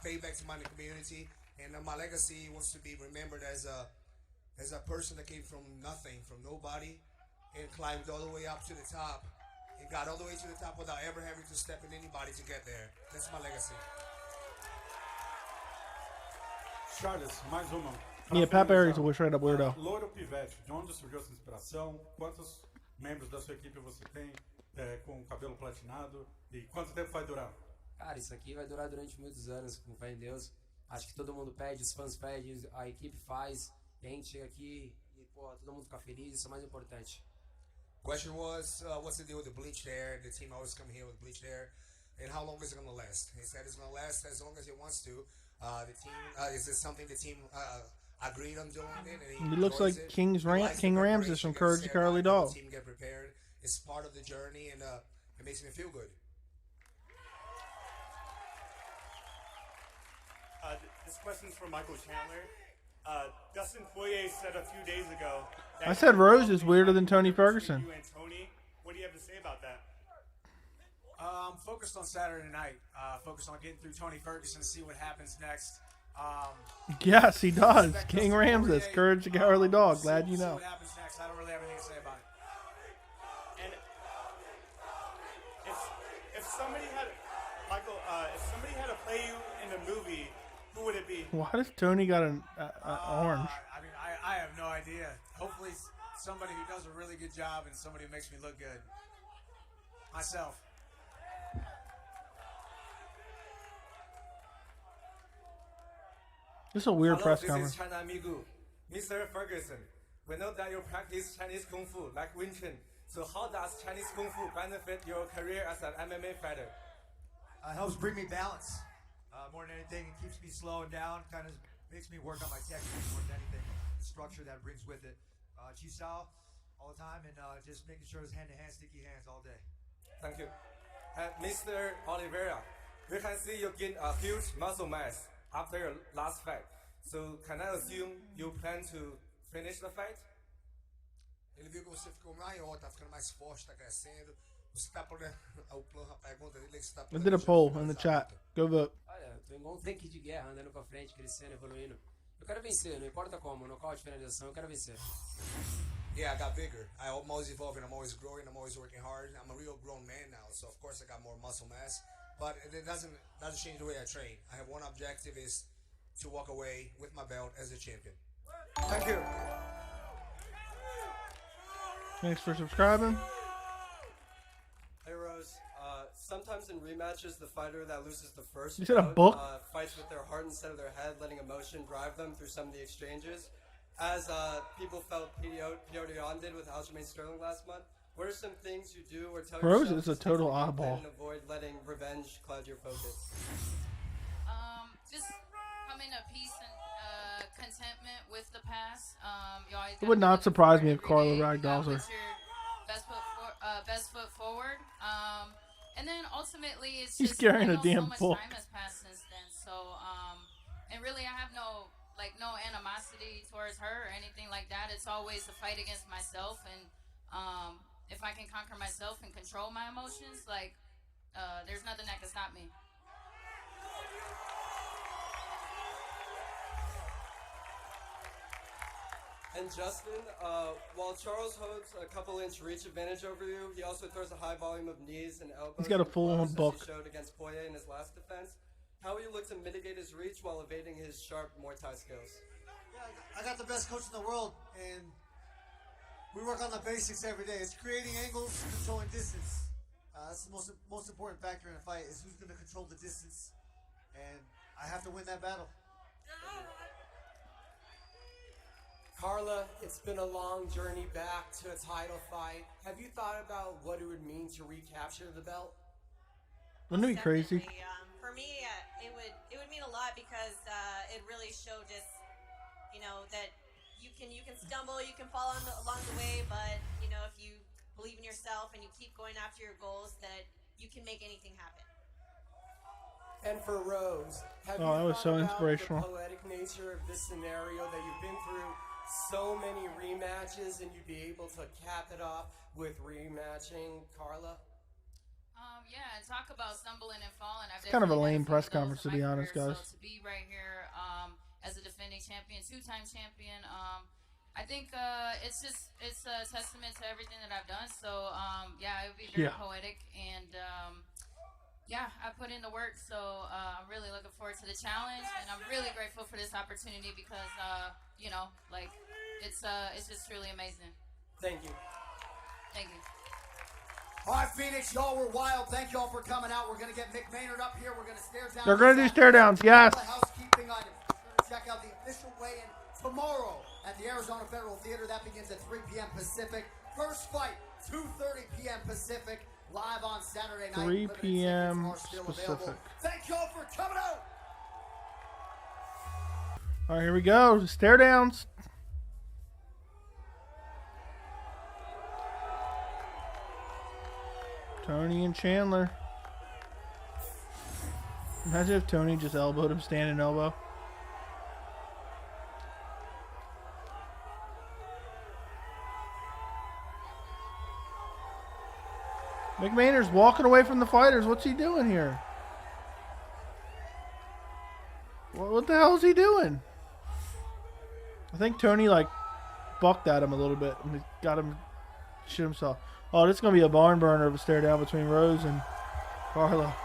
pay back to my community, and my legacy wants to be remembered as a person that came from nothing, from nobody, and climbed all the way up to the top, and got all the way to the top without ever having to step in anybody to get there. That's my legacy. Charles, mais uma. Yeah, Pat Barry's a straight up weirdo. Louro Pivete, de onde surgiu essa inspiração? Quantos membros da sua equipe você tem com o cabelo platinado? E quanto tempo vai durar? Cara, isso aqui vai durar durante muitos anos, com fé em Deus. Acho que todo mundo pede, os fãs pedem, a equipe faz. E a gente chega aqui e, pô, todo mundo fica feliz, isso é o mais importante. Question was, what's the deal with the bleached hair? The team always come here with bleached hair. And how long is it going to last? He said it's going to last as long as it wants to. The team, is this something the team agreed on doing it? And He looks like enjoys it. King He likes the Ramses from preparation, Courage the gets hair Cowardly done, Dog. The team get prepared. It's part of the journey, and it makes me feel good. This question's from Michael Chandler. Dustin Poirier said a few days ago that I said Rose is weirder than Tony Ferguson. You and Tony, what do you have to say about that? I'm focused on Saturday night. Focused on getting through Tony Ferguson, see what happens next. Yes, he does. Respect King Dustin Ramses, Poirier. Courage the Cowardly Dog. Glad you See know. what happens next. I don't really have anything to say about it. And if somebody had, Michael, if somebody had to play you in a movie, who would it be? Why does Tony got an orange? I mean, I have no idea. Hopefully, somebody who does a really good job and somebody who makes me look good. Myself. This is a weird Hello, press this conference. is China Migu. Mr. Ferguson, we know that you practice Chinese Kung Fu like Wing Chun. So how does Chinese Kung Fu benefit your career as an MMA fighter? It helps bring me balance. More than anything, it keeps me slowing down, kind of makes me work on my technique more than anything. The structure that it brings with it. Chi Sao all the time, and just making sure it's hand-to-hand, sticky hands all day. Thank you. Mr. Oliveira, we can see you gain a huge muscle mass after your last fight. So can I assume you plan to finish the fight? Ele viu que você ficou maior, tá ficando mais forte, tá crescendo. Você tá planejando. A pergunta dele é que você tá I did a poll in the planejando chat. Go vote. Olha, eu tô igual um tanque de guerra, andando pra frente, crescendo, evoluindo. Eu quero vencer, não importa como, nocaute, finalização, eu quero vencer. Yeah, I got bigger. I'm always evolving. I'm always growing. I'm always working hard. I'm a real grown man now, so of course I got more muscle mass. But it doesn't change the way I train. I have one objective: is to walk away with my belt as a champion. Thank you. Thanks for subscribing. Hey Rose, sometimes in rematches, the fighter that loses the first You said a bout, book? fights with their heart instead of their head, letting emotion drive them through some of the exchanges. As people felt Petr Yan did with Aljamain Sterling last month, what are some things you do or tell Rose yourself is a to total stay oddball. and avoid letting revenge cloud your focus? Just coming to peace and contentment with the past. You always It would gotta not look surprise forward me if every Carla day. You ragdolls gotta her. put your best foot forward. And then ultimately, it's He's just carrying I a know damn so much book. time has passed since then. So and really, I have no animosity towards her or anything like that. It's always a fight against myself, and if I can conquer myself and control my emotions, there's nothing that can stop me. And Justin, while Charles holds a couple-inch reach advantage over you, he also throws a high volume of knees and elbows. He's got a and full-on blows, as book. he showed against Poirier in his last defense. How will you look to mitigate his reach while evading his sharp Muay Thai skills? Yeah, I got the best coach in the world, and we work on the basics every day. It's creating angles, controlling distance. That's the most important factor in a fight, is who's going to control the distance, and I have to win that battle. Carla, it's been a long journey back to a title fight. Have you thought about what it would mean to recapture the belt? Wouldn't it be crazy? For me, it would mean a lot because it really showed just, that you can stumble, you can fall along the way, but if you believe in yourself and you keep going after your goals, that you can make anything happen. And for Rose, have Oh, that you was thought so about inspirational. the poetic nature of this scenario that you've been through so many rematches and you'd be able to cap it off with rematching Carla? Yeah, and talk about stumbling and falling. It's kind of a lame press conference, to be honest, guys. So to be right here as a defending champion, 2-time champion, I think it's a testament to everything that I've done. So it would be very poetic, and I put in the work. So I'm really looking forward to the challenge, and I'm really grateful for this opportunity because it's just truly amazing. Thank you. Thank you. All right, Phoenix, y'all were wild. Thank y'all for coming out. We're going to get Mick Maynard up here. We're going to stare down. They're going to do stare downs, yes. All the housekeeping items. Check out the official weigh-in tomorrow at the Arizona Federal Theater. That begins at 3 p.m. Pacific. First fight, 2:30 p.m. Pacific. Live on Saturday night. 3 p.m. Pacific. Pacific. Thank y'all for coming out. All right, here we go. Stare downs. Tony and Chandler. Imagine if Tony just elbowed him standing elbow. Mick Maynard's walking away from the fighters. What's he doing here? What the hell is he doing? I think Tony bucked at him a little bit and he got him shit himself. Oh, this is going to be a barn burner of a stare down between Rose and Carla.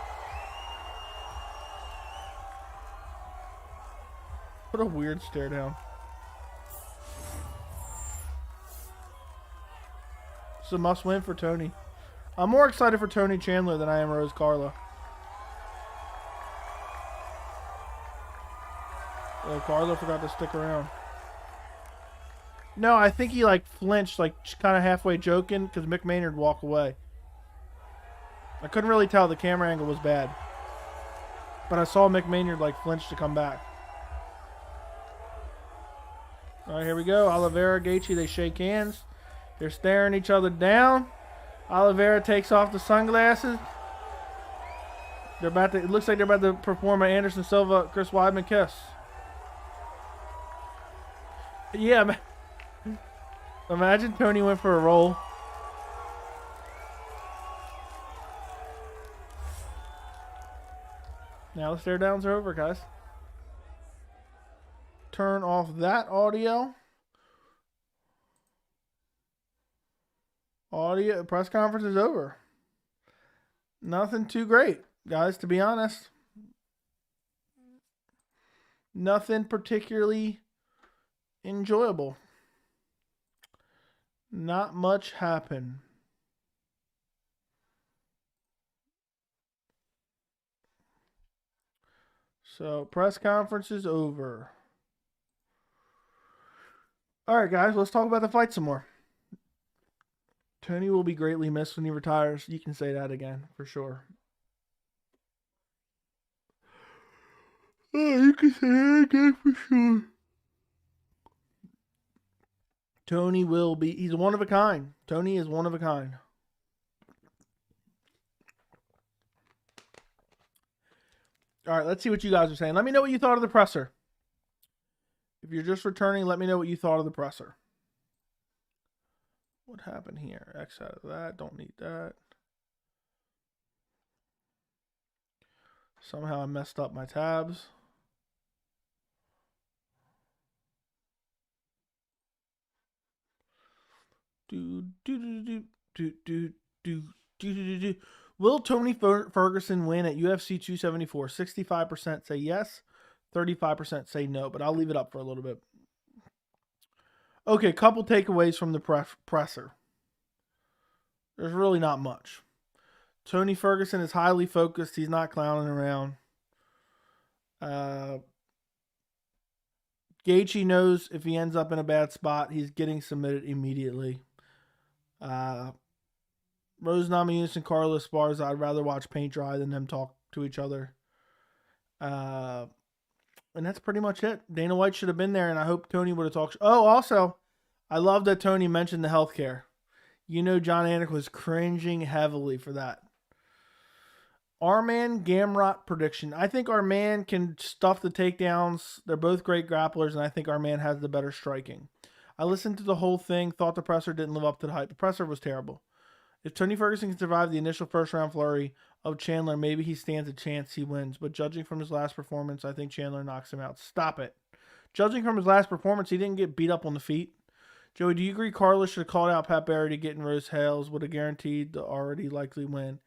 What a weird stare down. It's a must win for Tony. I'm more excited for Tony Chandler than I am Rose Carla. Oh, Carla forgot to stick around. No, I think he flinched, kind of halfway joking, because Mick Maynard walked away. I couldn't really tell. The camera angle was bad. But I saw Mick Maynard flinch to come back. All right, here we go. Oliveira, Gaethje, they shake hands. They're staring each other down. Oliveira takes off the sunglasses. It looks like they're about to perform an Anderson Silva, Chris Weidman kiss. Yeah, man. Imagine Tony went for a roll. Now the stare downs are over, guys. Turn off that audio. Press conference is over. Nothing too great, guys, to be honest. Nothing particularly enjoyable. Not much happened. So, press conference is over. All right, guys, let's talk about the fight some more. Tony will be greatly missed when he retires. You can say that again, for sure. Oh, you can say that again for sure. Tony will be... He's one of a kind. Tony is one of a kind. All right, let's see what you guys are saying. Let me know what you thought of the presser. If you're just returning, let me know what you thought of the presser. What happened here? X out of that. Don't need that. Somehow I messed up my tabs. Will Tony Ferguson win at UFC 274? 65% say yes, 35% say no, but I'll leave it up for a little bit. Okay, couple takeaways from the presser. There's really not much. Tony Ferguson is highly focused. He's not clowning around. Gaethje knows if he ends up in a bad spot, he's getting submitted immediately. Rose Namajunas and Carla Esparza, I'd rather watch paint dry than them talk to each other. And that's pretty much it. Dana White should have been there, and I hope Tony would have talked. Oh, also, I love that Tony mentioned the healthcare. You know John Anik was cringing heavily for that. Arman Gamrot prediction. I think Arman can stuff the takedowns. They're both great grapplers, and I think Arman has the better striking. I listened to the whole thing, thought the presser didn't live up to the hype. The presser was terrible. If Tony Ferguson can survive the initial first-round flurry of Chandler, maybe he stands a chance he wins. But judging from his last performance, I think Chandler knocks him out. Stop it. Judging from his last performance, he didn't get beat up on the feet. Joey, do you agree Carla should have called out Pat Barry to get in Rose Hales? Would have guaranteed the already likely win.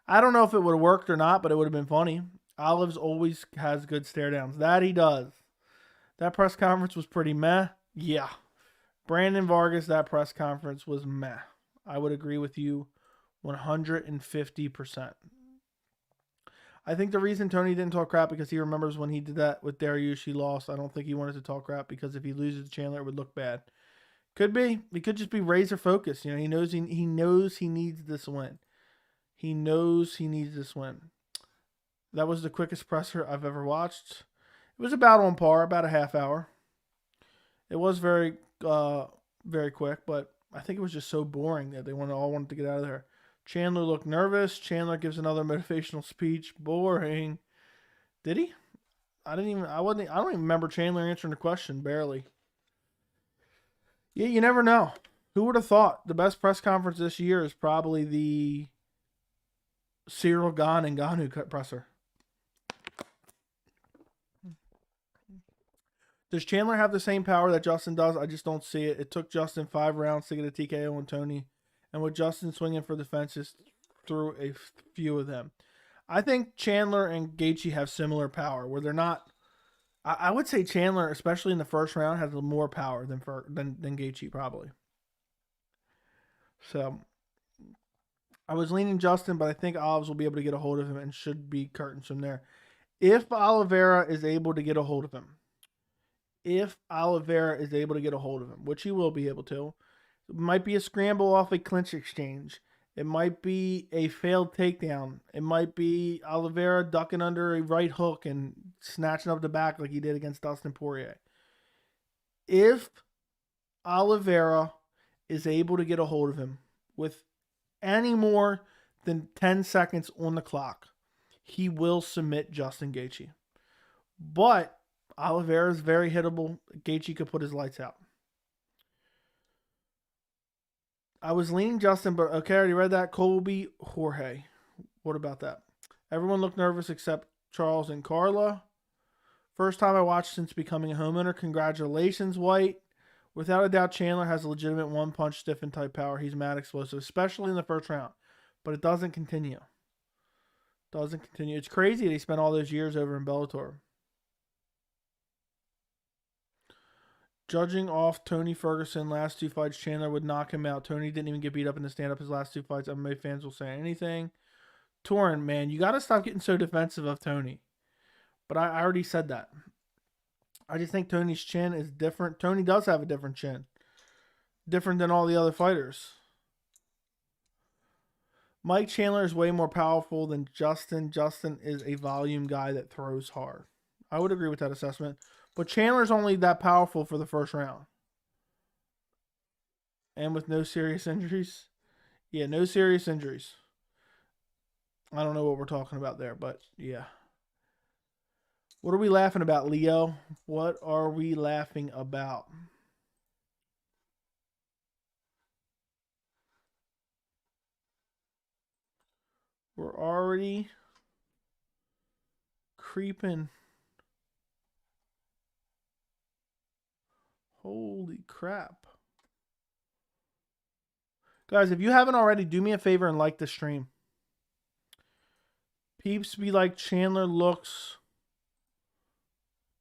I don't know if it would have worked or not, but it would have been funny. Olives always has good stare downs. That he does. That press conference was pretty meh. Yeah. Brandon Vargas, that press conference was meh. I would agree with you 150%. I think the reason Tony didn't talk crap because he remembers when he did that with Dariush, he lost. I don't think he wanted to talk crap because if he loses to Chandler, it would look bad. Could be. He could just be razor focused. You know, he knows he needs this win. He knows he needs this win. That was the quickest presser I've ever watched. It was about on par, about a half hour. It was very, very quick, but I think it was just so boring that they all wanted to get out of there. Chandler looked nervous. Chandler gives another motivational speech. Boring. Did he? I don't even remember Chandler answering the question. Barely. Yeah, you never know. Who would have thought the best press conference this year is probably the Cyril Gane and Ngannou presser? Does Chandler have the same power that Justin does? I just don't see it. It took Justin 5 rounds to get a TKO on Tony. And with Justin swinging for the fences through a few of them. I think Chandler and Gaethje have similar power where they're not. I would say Chandler, especially in the first round, has more power than Gaethje probably. So I was leaning Justin, but I think Olives will be able to get a hold of him and should be curtains from there. If Oliveira is able to get a hold of him, which he will be able to, it might be a scramble off a clinch exchange. It might be a failed takedown. It might be Oliveira ducking under a right hook and snatching up the back like he did against Dustin Poirier. If Oliveira is able to get a hold of him with any more than 10 seconds on the clock, he will submit Justin Gaethje. But Oliveira is very hittable. Gaethje could put his lights out. I was leaning Justin, but okay, I already read that. Colby Jorge. What about that? Everyone looked nervous except Charles and Carla. First time I watched since becoming a homeowner. Congratulations, White. Without a doubt, Chandler has a legitimate one-punch stiffen type power. He's mad explosive, especially in the first round. But it doesn't continue. It's crazy that he spent all those years over in Bellator. Judging off Tony Ferguson last 2 fights, Chandler would knock him out. Tony didn't even get beat up in the stand-up his last 2 fights. MMA fans will say anything. Torin, man, you got to stop getting so defensive of Tony. But I already said that. I just think Tony's chin is different. Tony does have a different chin. Different than all the other fighters. Mike Chandler is way more powerful than Justin. Justin is a volume guy that throws hard. I would agree with that assessment. But Chandler's only that powerful for the first round. And with no serious injuries. Yeah, no serious injuries. I don't know what we're talking about there, but yeah. What are we laughing about, Leo? What are we laughing about? We're already creeping. Holy crap. Guys, if you haven't already, do me a favor and like the stream. Peeps be like, Chandler looks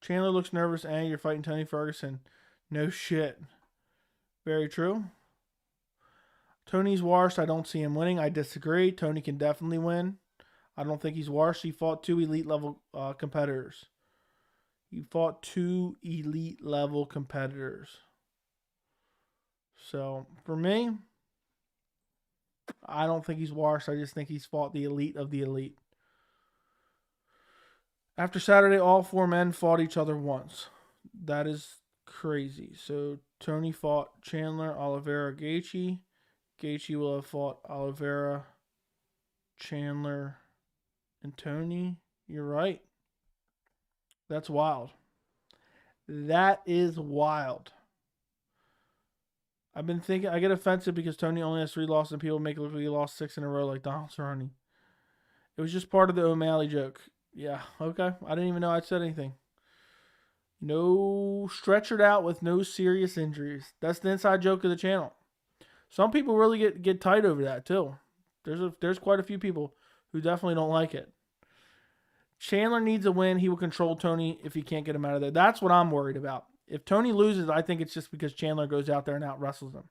nervous and you're fighting Tony Ferguson. No shit. Very true. Tony's washed. I don't see him winning. I disagree. Tony can definitely win. I don't think he's washed. He fought 2 elite level competitors. He fought 2 elite level competitors. So, for me, I don't think he's washed. I just think he's fought the elite of the elite. After Saturday, all 4 men fought each other once. That is crazy. So, Tony fought Chandler, Oliveira, Gaethje. Gaethje will have fought Oliveira, Chandler, and Tony. You're right. That's wild. That is wild. I've been thinking, I get offensive because Tony only has 3 losses and people make it look like he lost 6 in a row like Donald Cerrone. It was just part of the O'Malley joke. Yeah, okay. I didn't even know I'd said anything. No, stretchered out with no serious injuries. That's the inside joke of the channel. Some people really get tight over that too. There's quite a few people who definitely don't like it. Chandler needs a win. He will control Tony if he can't get him out of there. That's what I'm worried about. If Tony loses, I think it's just because Chandler goes out there and out wrestles him.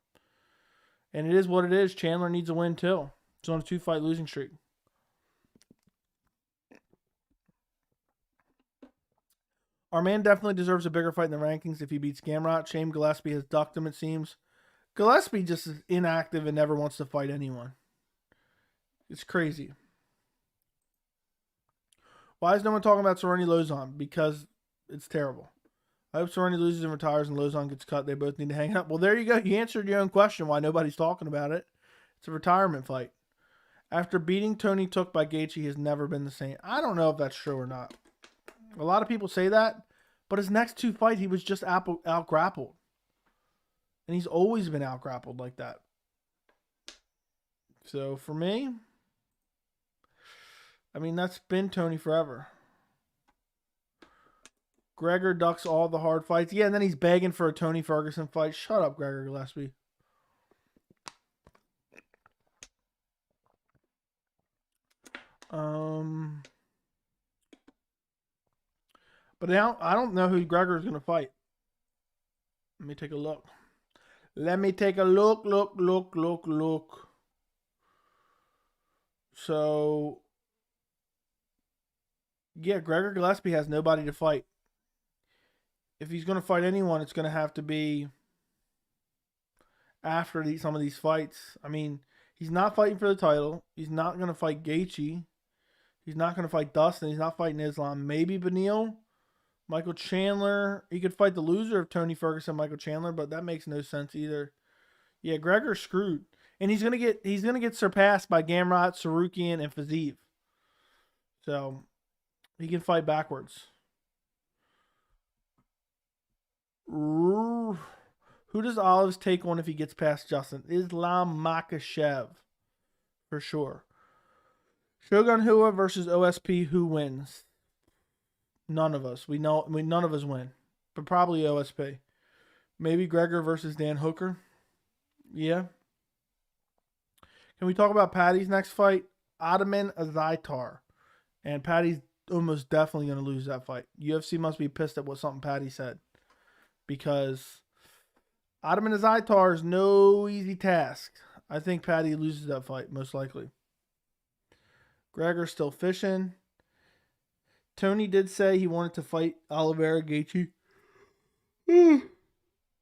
And it is what it is. Chandler needs a win too. He's on a 2-fight losing streak. Our man definitely deserves a bigger fight in the rankings if he beats Gamrot. Shame Gillespie has ducked him, it seems. Gillespie just is inactive and never wants to fight anyone. It's crazy. Why is no one talking about Cerrone Lozon? Because it's terrible. I hope Cerrone loses and retires and Lozon gets cut. They both need to hang up. Well, there you go. You answered your own question why nobody's talking about it. It's a retirement fight. After beating Tony Took by Gaethje, he has never been the same. I don't know if that's true or not. A lot of people say that, but his next 2 fights, he was just out-grappled. And he's always been out-grappled like that. So, for me, I mean, that's been Tony forever. Gregor ducks all the hard fights. Yeah, and then he's begging for a Tony Ferguson fight. Shut up, Gregor Gillespie. But now, I don't know who Gregor is going to fight. Let me take a look. Look. So, yeah, Gregor Gillespie has nobody to fight. If he's going to fight anyone, it's going to have to be after some of these fights. I mean, he's not fighting for the title. He's not going to fight Gaethje. He's not going to fight Dustin. He's not fighting Islam. Maybe Beneil, Michael Chandler. He could fight the loser of Tony Ferguson, Michael Chandler, but that makes no sense either. Yeah, Gregor's screwed. And he's gonna get surpassed by Gamrot, Sarukian, and Fiziev. So he can fight backwards. Who does Olives take on if he gets past Justin? Islam Makhachev. For sure. Shogun Hua versus OSP. Who wins? None of us. None of us win. But probably OSP. Maybe Gregor versus Dan Hooker. Yeah. Can we talk about Paddy's next fight? Ottoman Azaitar. And Paddy's almost definitely going to lose that fight. UFC must be pissed at what something Paddy said. Because Ottoman Azaitar is no easy task. I think Paddy loses that fight, most likely. Gregor's still fishing. Tony did say he wanted to fight Oliveira Gaethje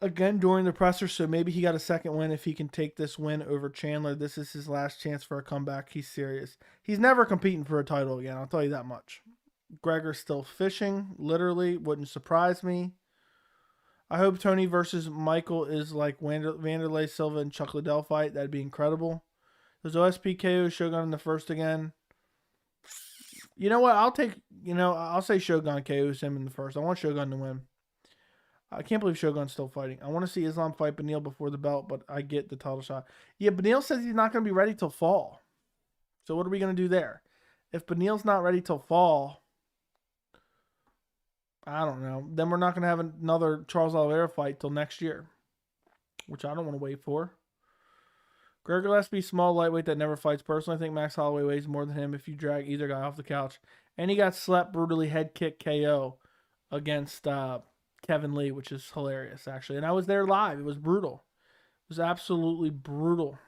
again during the presser, so maybe he got a second win if he can take this win over Chandler. This is his last chance for a comeback. He's serious. He's never competing for a title again, I'll tell you that much. Gregor's still fishing, literally. Wouldn't surprise me. I hope Tony versus Michael is like Wanderlei Silva and Chuck Liddell fight. That'd be incredible. Does OSP KO Shogun in the first again? You know what? I'll say Shogun KOs him in the first. I want Shogun to win. I can't believe Shogun's still fighting. I want to see Islam fight Beneil before the belt, but I get the title shot. Yeah, Beneil says he's not going to be ready till fall. So what are we going to do there? If Beneil's not ready till fall, I don't know. Then we're not going to have another Charles Oliveira fight till next year, which I don't want to wait for. Gregor Gillespie, small lightweight that never fights. Personally, I think Max Holloway weighs more than him if you drag either guy off the couch. And he got slept brutally, head kick KO against Kevin Lee, which is hilarious, actually. And I was there live. It was brutal. It was absolutely brutal.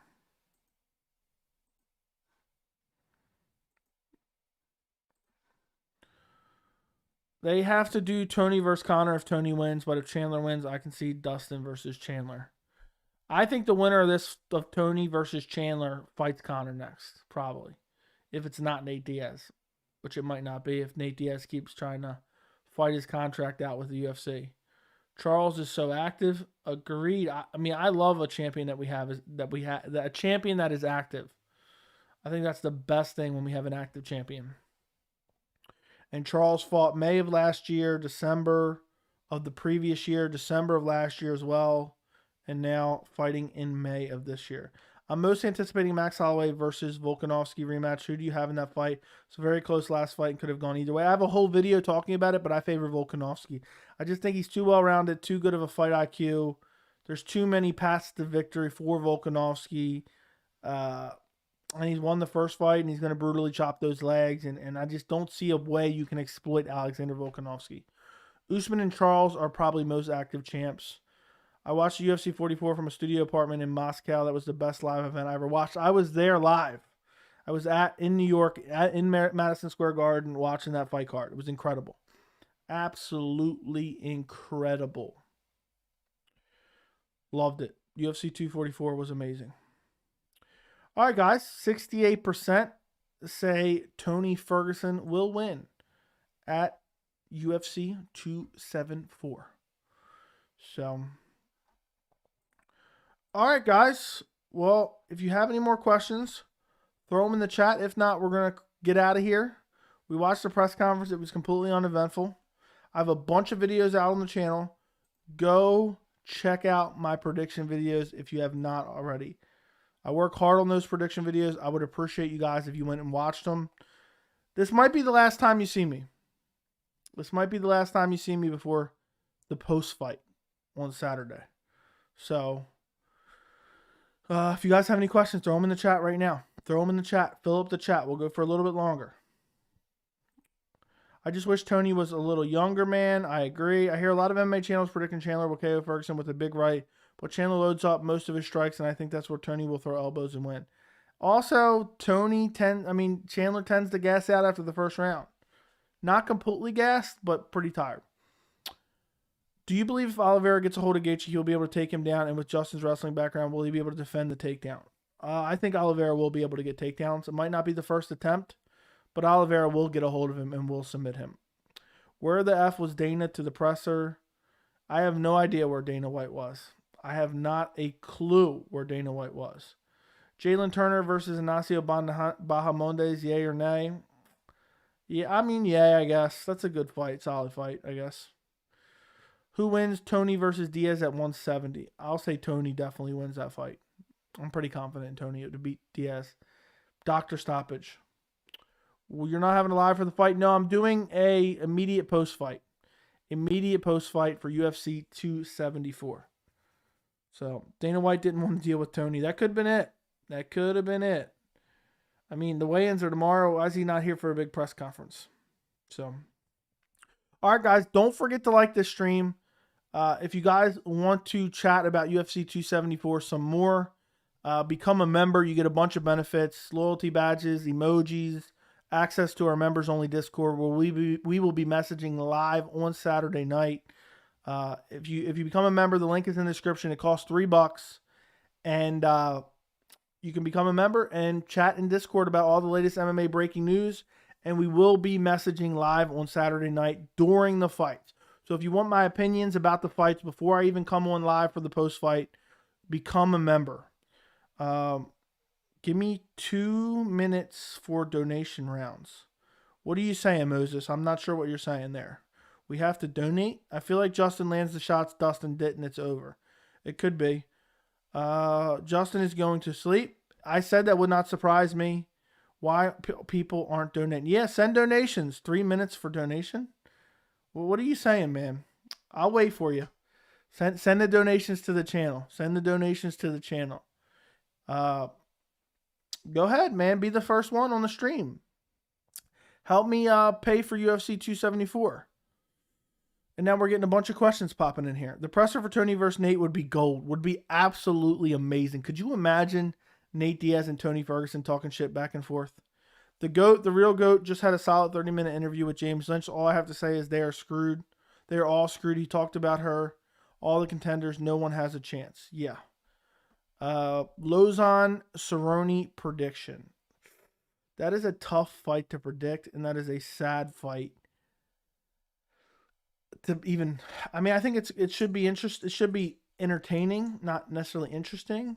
They have to do Tony versus Conor if Tony wins, but if Chandler wins, I can see Dustin versus Chandler. I think the winner of Tony versus Chandler fights Conor next, probably. If it's not Nate Diaz, which it might not be if Nate Diaz keeps trying to fight his contract out with the UFC. Charles is so active. Agreed. I mean, I love a champion a champion that is active. I think that's the best thing when we have an active champion. And Charles fought May of last year, December of the previous year, December of last year as well, and now fighting in May of this year. I'm most anticipating Max Holloway versus Volkanovski rematch. Who do you have in that fight? It's a very close last fight and could have gone either way. I have a whole video talking about it, but I favor Volkanovski. I just think he's too well-rounded, too good of a fight IQ. There's too many paths to victory for Volkanovski. And he's won the first fight, and he's going to brutally chop those legs. And I just don't see a way you can exploit Alexander Volkanovski. Usman and Charles are probably most active champs. I watched the UFC 44 from a studio apartment in Moscow. That was the best live event I ever watched. I was there live. I was in New York, in Madison Square Garden, watching that fight card. It was incredible. Absolutely incredible. Loved it. UFC 244 was amazing. All right, guys. 68% say Tony Ferguson will win at UFC 274. So, all right, guys. Well, if you have any more questions, throw them in the chat. If not, we're going to get out of here. We watched the press conference. It was completely uneventful. I have a bunch of videos out on the channel. Go check out my prediction videos if you have not already. I work hard on those prediction videos. I would appreciate you guys if you went and watched them. This might be the last time you see me. This might be the last time you see me before the post-fight on Saturday. So, if you guys have any questions, throw them in the chat right now. Throw them in the chat. Fill up the chat. We'll go for a little bit longer. I just wish Tony was a little younger, man. I agree. I hear a lot of MMA channels predicting Chandler will KO Ferguson with a big right, but Chandler loads up most of his strikes, and I think that's where Tony will throw elbows and win. Also, Chandler tends to gas out after the first round. Not completely gassed, but pretty tired. Do you believe if Oliveira gets a hold of Gaethje, he'll be able to take him down? And with Justin's wrestling background, will he be able to defend the takedown? I think Oliveira will be able to get takedowns. It might not be the first attempt, but Oliveira will get a hold of him and will submit him. Where the F was Dana to the presser? I have no idea where Dana White was. I have not a clue where Dana White was. Jalen Turner versus Ignacio Bahamondes, yay or nay? Yeah, yay, I guess. That's a good fight. Solid fight, I guess. Who wins Tony versus Diaz at 170? I'll say Tony definitely wins that fight. I'm pretty confident in Tony to beat Diaz. Doctor stoppage. Well, you're not having a live for the fight? No, I'm doing a immediate post-fight. Immediate post-fight for UFC 274. So, Dana White didn't want to deal with Tony. That could have been it. That could have been it. The weigh-ins are tomorrow. Why is he not here for a big press conference? So, all right, guys, don't forget to like this stream. If you guys want to chat about UFC 274 some more, become a member. You get a bunch of benefits, loyalty badges, emojis, access to our members-only Discord where we will be messaging live on Saturday night. If you become a member, the link is in the description. It costs $3, and you can become a member and chat in Discord about all the latest MMA breaking news. And we will be messaging live on Saturday night during the fights. So if you want my opinions about the fights before I even come on live for the post-fight, become a member. Give me 2 minutes for donation rounds. What are you saying, Moses? I'm not sure what you're saying there. We have to donate? I feel like Justin lands the shots, Dustin didn't, it's over. It could be. Justin is going to sleep. I said that would not surprise me. Why people aren't donating? Yeah, send donations. 3 minutes for donation? Well, what are you saying, man? I'll wait for you. Send the donations to the channel. Send the donations to the channel. Go ahead, man. Be the first one on the stream. Help me pay for UFC 274. And now we're getting a bunch of questions popping in here. The presser for Tony versus Nate would be gold. Would be absolutely amazing. Could you imagine Nate Diaz and Tony Ferguson talking shit back and forth? The GOAT, the real GOAT, just had a solid 30-minute interview with James Lynch. All I have to say is they are screwed. They are all screwed. He talked about her. All the contenders, no one has a chance. Yeah. Lozon Cerrone prediction. That is a tough fight to predict, and that is a sad fight to even. I mean, I think it should be It should be entertaining, not necessarily interesting.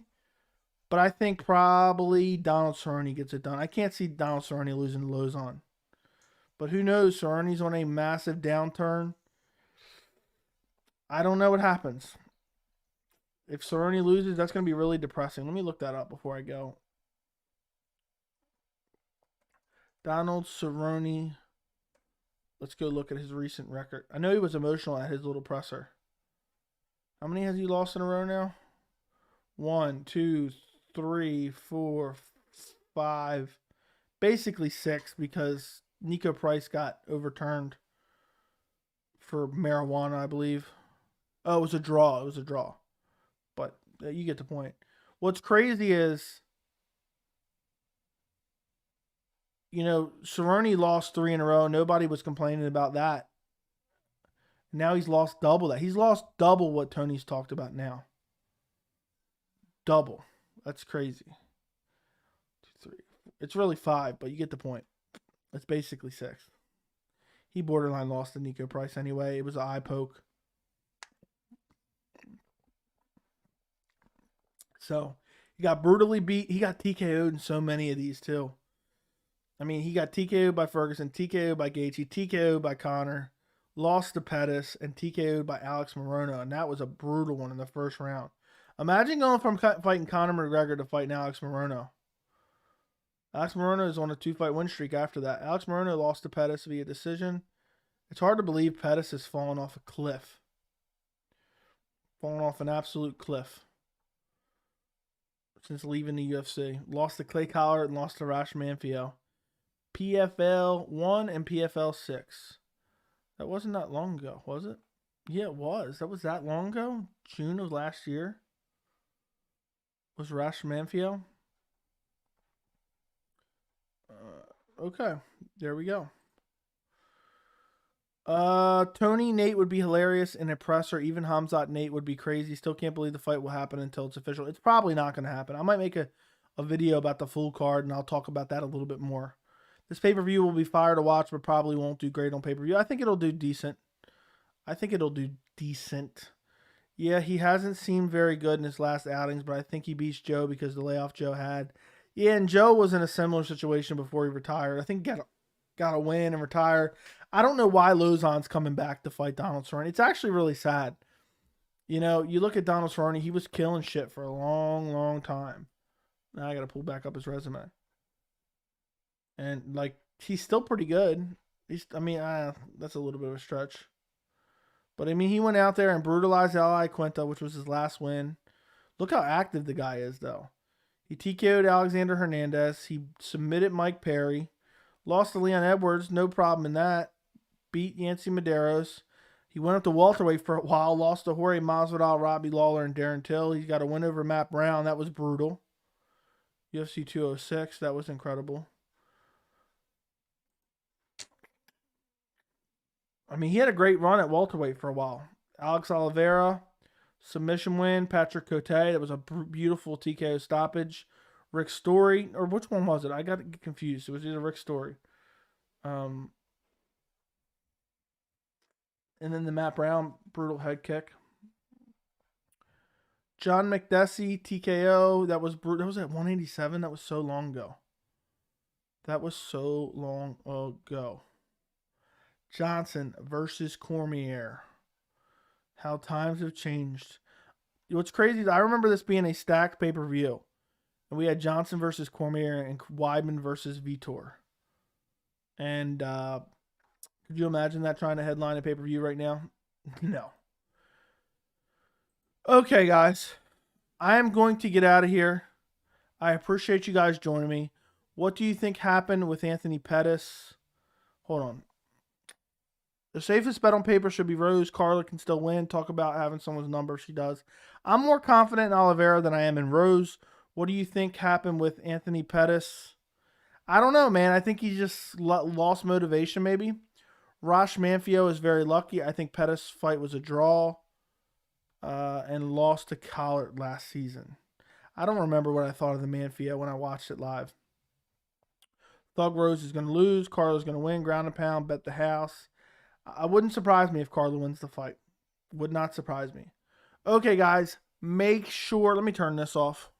But I think probably Donald Cerrone gets it done. I can't see Donald Cerrone losing to Lozon. But who knows? Cerrone's on a massive downturn. I don't know what happens. If Cerrone loses, that's going to be really depressing. Let me look that up before I go. Donald Cerrone. Let's go look at his recent record. I know he was emotional at his little presser. How many has he lost in a row now? 1, 2, 3, 4, 5. Basically 6 because Nico Price got overturned for marijuana, I believe. Oh, it was a draw. It was a draw. But you get the point. What's crazy is, Cerrone lost 3 in a row. Nobody was complaining about that. Now he's lost double that. He's lost double what Tony's talked about now. Double. That's crazy. 2, 3. It's really 5, but you get the point. It's basically 6. He borderline lost to Nico Price anyway. It was an eye poke. So, he got brutally beat. He got TKO'd in so many of these, too. I mean, he got TKO'd by Ferguson, TKO'd by Gaethje, TKO'd by Conor, lost to Pettis, and TKO'd by Alex Morono. And that was a brutal one in the first round. Imagine going from fighting Conor McGregor to fighting Alex Morono. Alex Morono is on a 2-fight win streak after that. Alex Morono lost to Pettis via decision. It's hard to believe Pettis has fallen off a cliff. Fallen off an absolute cliff. Since leaving the UFC. Lost to Clay Collard and lost to Rash Manfio. PFL 1 and PFL 6. That wasn't that long ago, was it? Yeah, it was. That was that long ago? June of last year? Was Rash Manfio? Okay, there we go. Tony Nate would be hilarious in a presser. Even Hamzat Nate would be crazy. Still can't believe the fight will happen until it's official. It's probably not going to happen. I might make a video about the full card, and I'll talk about that a little bit more. This pay-per-view will be fire to watch, but probably won't do great on pay-per-view. I think it'll do decent. Yeah, he hasn't seemed very good in his last outings, but I think he beats Joe because of the layoff Joe had. Yeah, and Joe was in a similar situation before he retired. I think he got a win and retired. I don't know why Lozon's coming back to fight Donald Cerrone. It's actually really sad. You look at Donald Cerrone, he was killing shit for a long, long time. Now I got to pull back up his resume. And, he's still pretty good. That's a little bit of a stretch. But, he went out there and brutalized Al Quinta, which was his last win. Look how active the guy is, though. He TKO'd Alexander Hernandez. He submitted Mike Perry. Lost to Leon Edwards. No problem in that. Beat Yancy Medeiros. He went up to welterweight for a while. Lost to Jorge Masvidal, Robbie Lawler, and Darren Till. He's got a win over Matt Brown. That was brutal. UFC 206. That was incredible. He had a great run at welterweight for a while. Alex Oliveira, submission win. Patrick Cote, that was a beautiful TKO stoppage. Rick Story, or which one was it? I got confused. It was either Rick Story. And then the Matt Brown brutal head kick. John McDessie, TKO, that was brutal. That was at 187. That was so long ago. Johnson versus Cormier. How times have changed. What's crazy is I remember this being a stacked pay-per-view. And we had Johnson versus Cormier and Weidman versus Vitor. And could you imagine that trying to headline a pay-per-view right now? No. Okay, guys. I am going to get out of here. I appreciate you guys joining me. What do you think happened with Anthony Pettis? Hold on. The safest bet on paper should be Rose. Carla can still win. Talk about having someone's number. She does. I'm more confident in Oliveira than I am in Rose. What do you think happened with Anthony Pettis? I don't know, man. I think he just lost motivation, maybe. Rosh Manfio is very lucky. I think Pettis' fight was a draw and lost to Collard last season. I don't remember what I thought of the Manfio when I watched it live. Thug Rose is going to lose. Carla's going to win. Ground and pound. Bet the house. I wouldn't surprise me if Carla wins the fight. Would not surprise me. Okay, guys. Make sure. Let me turn this off.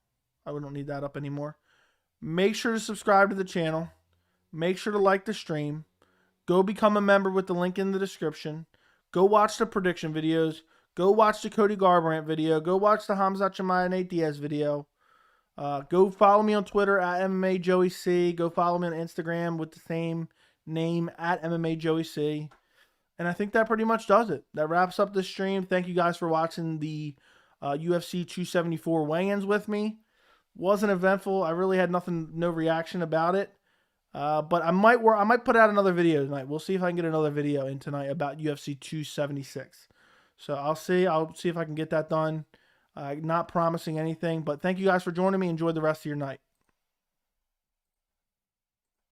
I don't need that up anymore. Make sure to subscribe to the channel. Make sure to like the stream. Go become a member with the link in the description. Go watch the prediction videos. Go watch the Cody Garbrandt video. Go watch the Hamza Chimaev Nate Diaz video. Go follow me on Twitter at MMA Joey C. Go follow me on Instagram with the same name at MMA Joey C. And I think that pretty much does it. That wraps up this stream. Thank you guys for watching the UFC 274 weigh-ins with me. Wasn't eventful. I really had no reaction about it. But I might put out another video tonight. We'll see if I can get another video in tonight about UFC 276. So I'll see if I can get that done. Not promising anything, but thank you guys for joining me. Enjoy the rest of your night.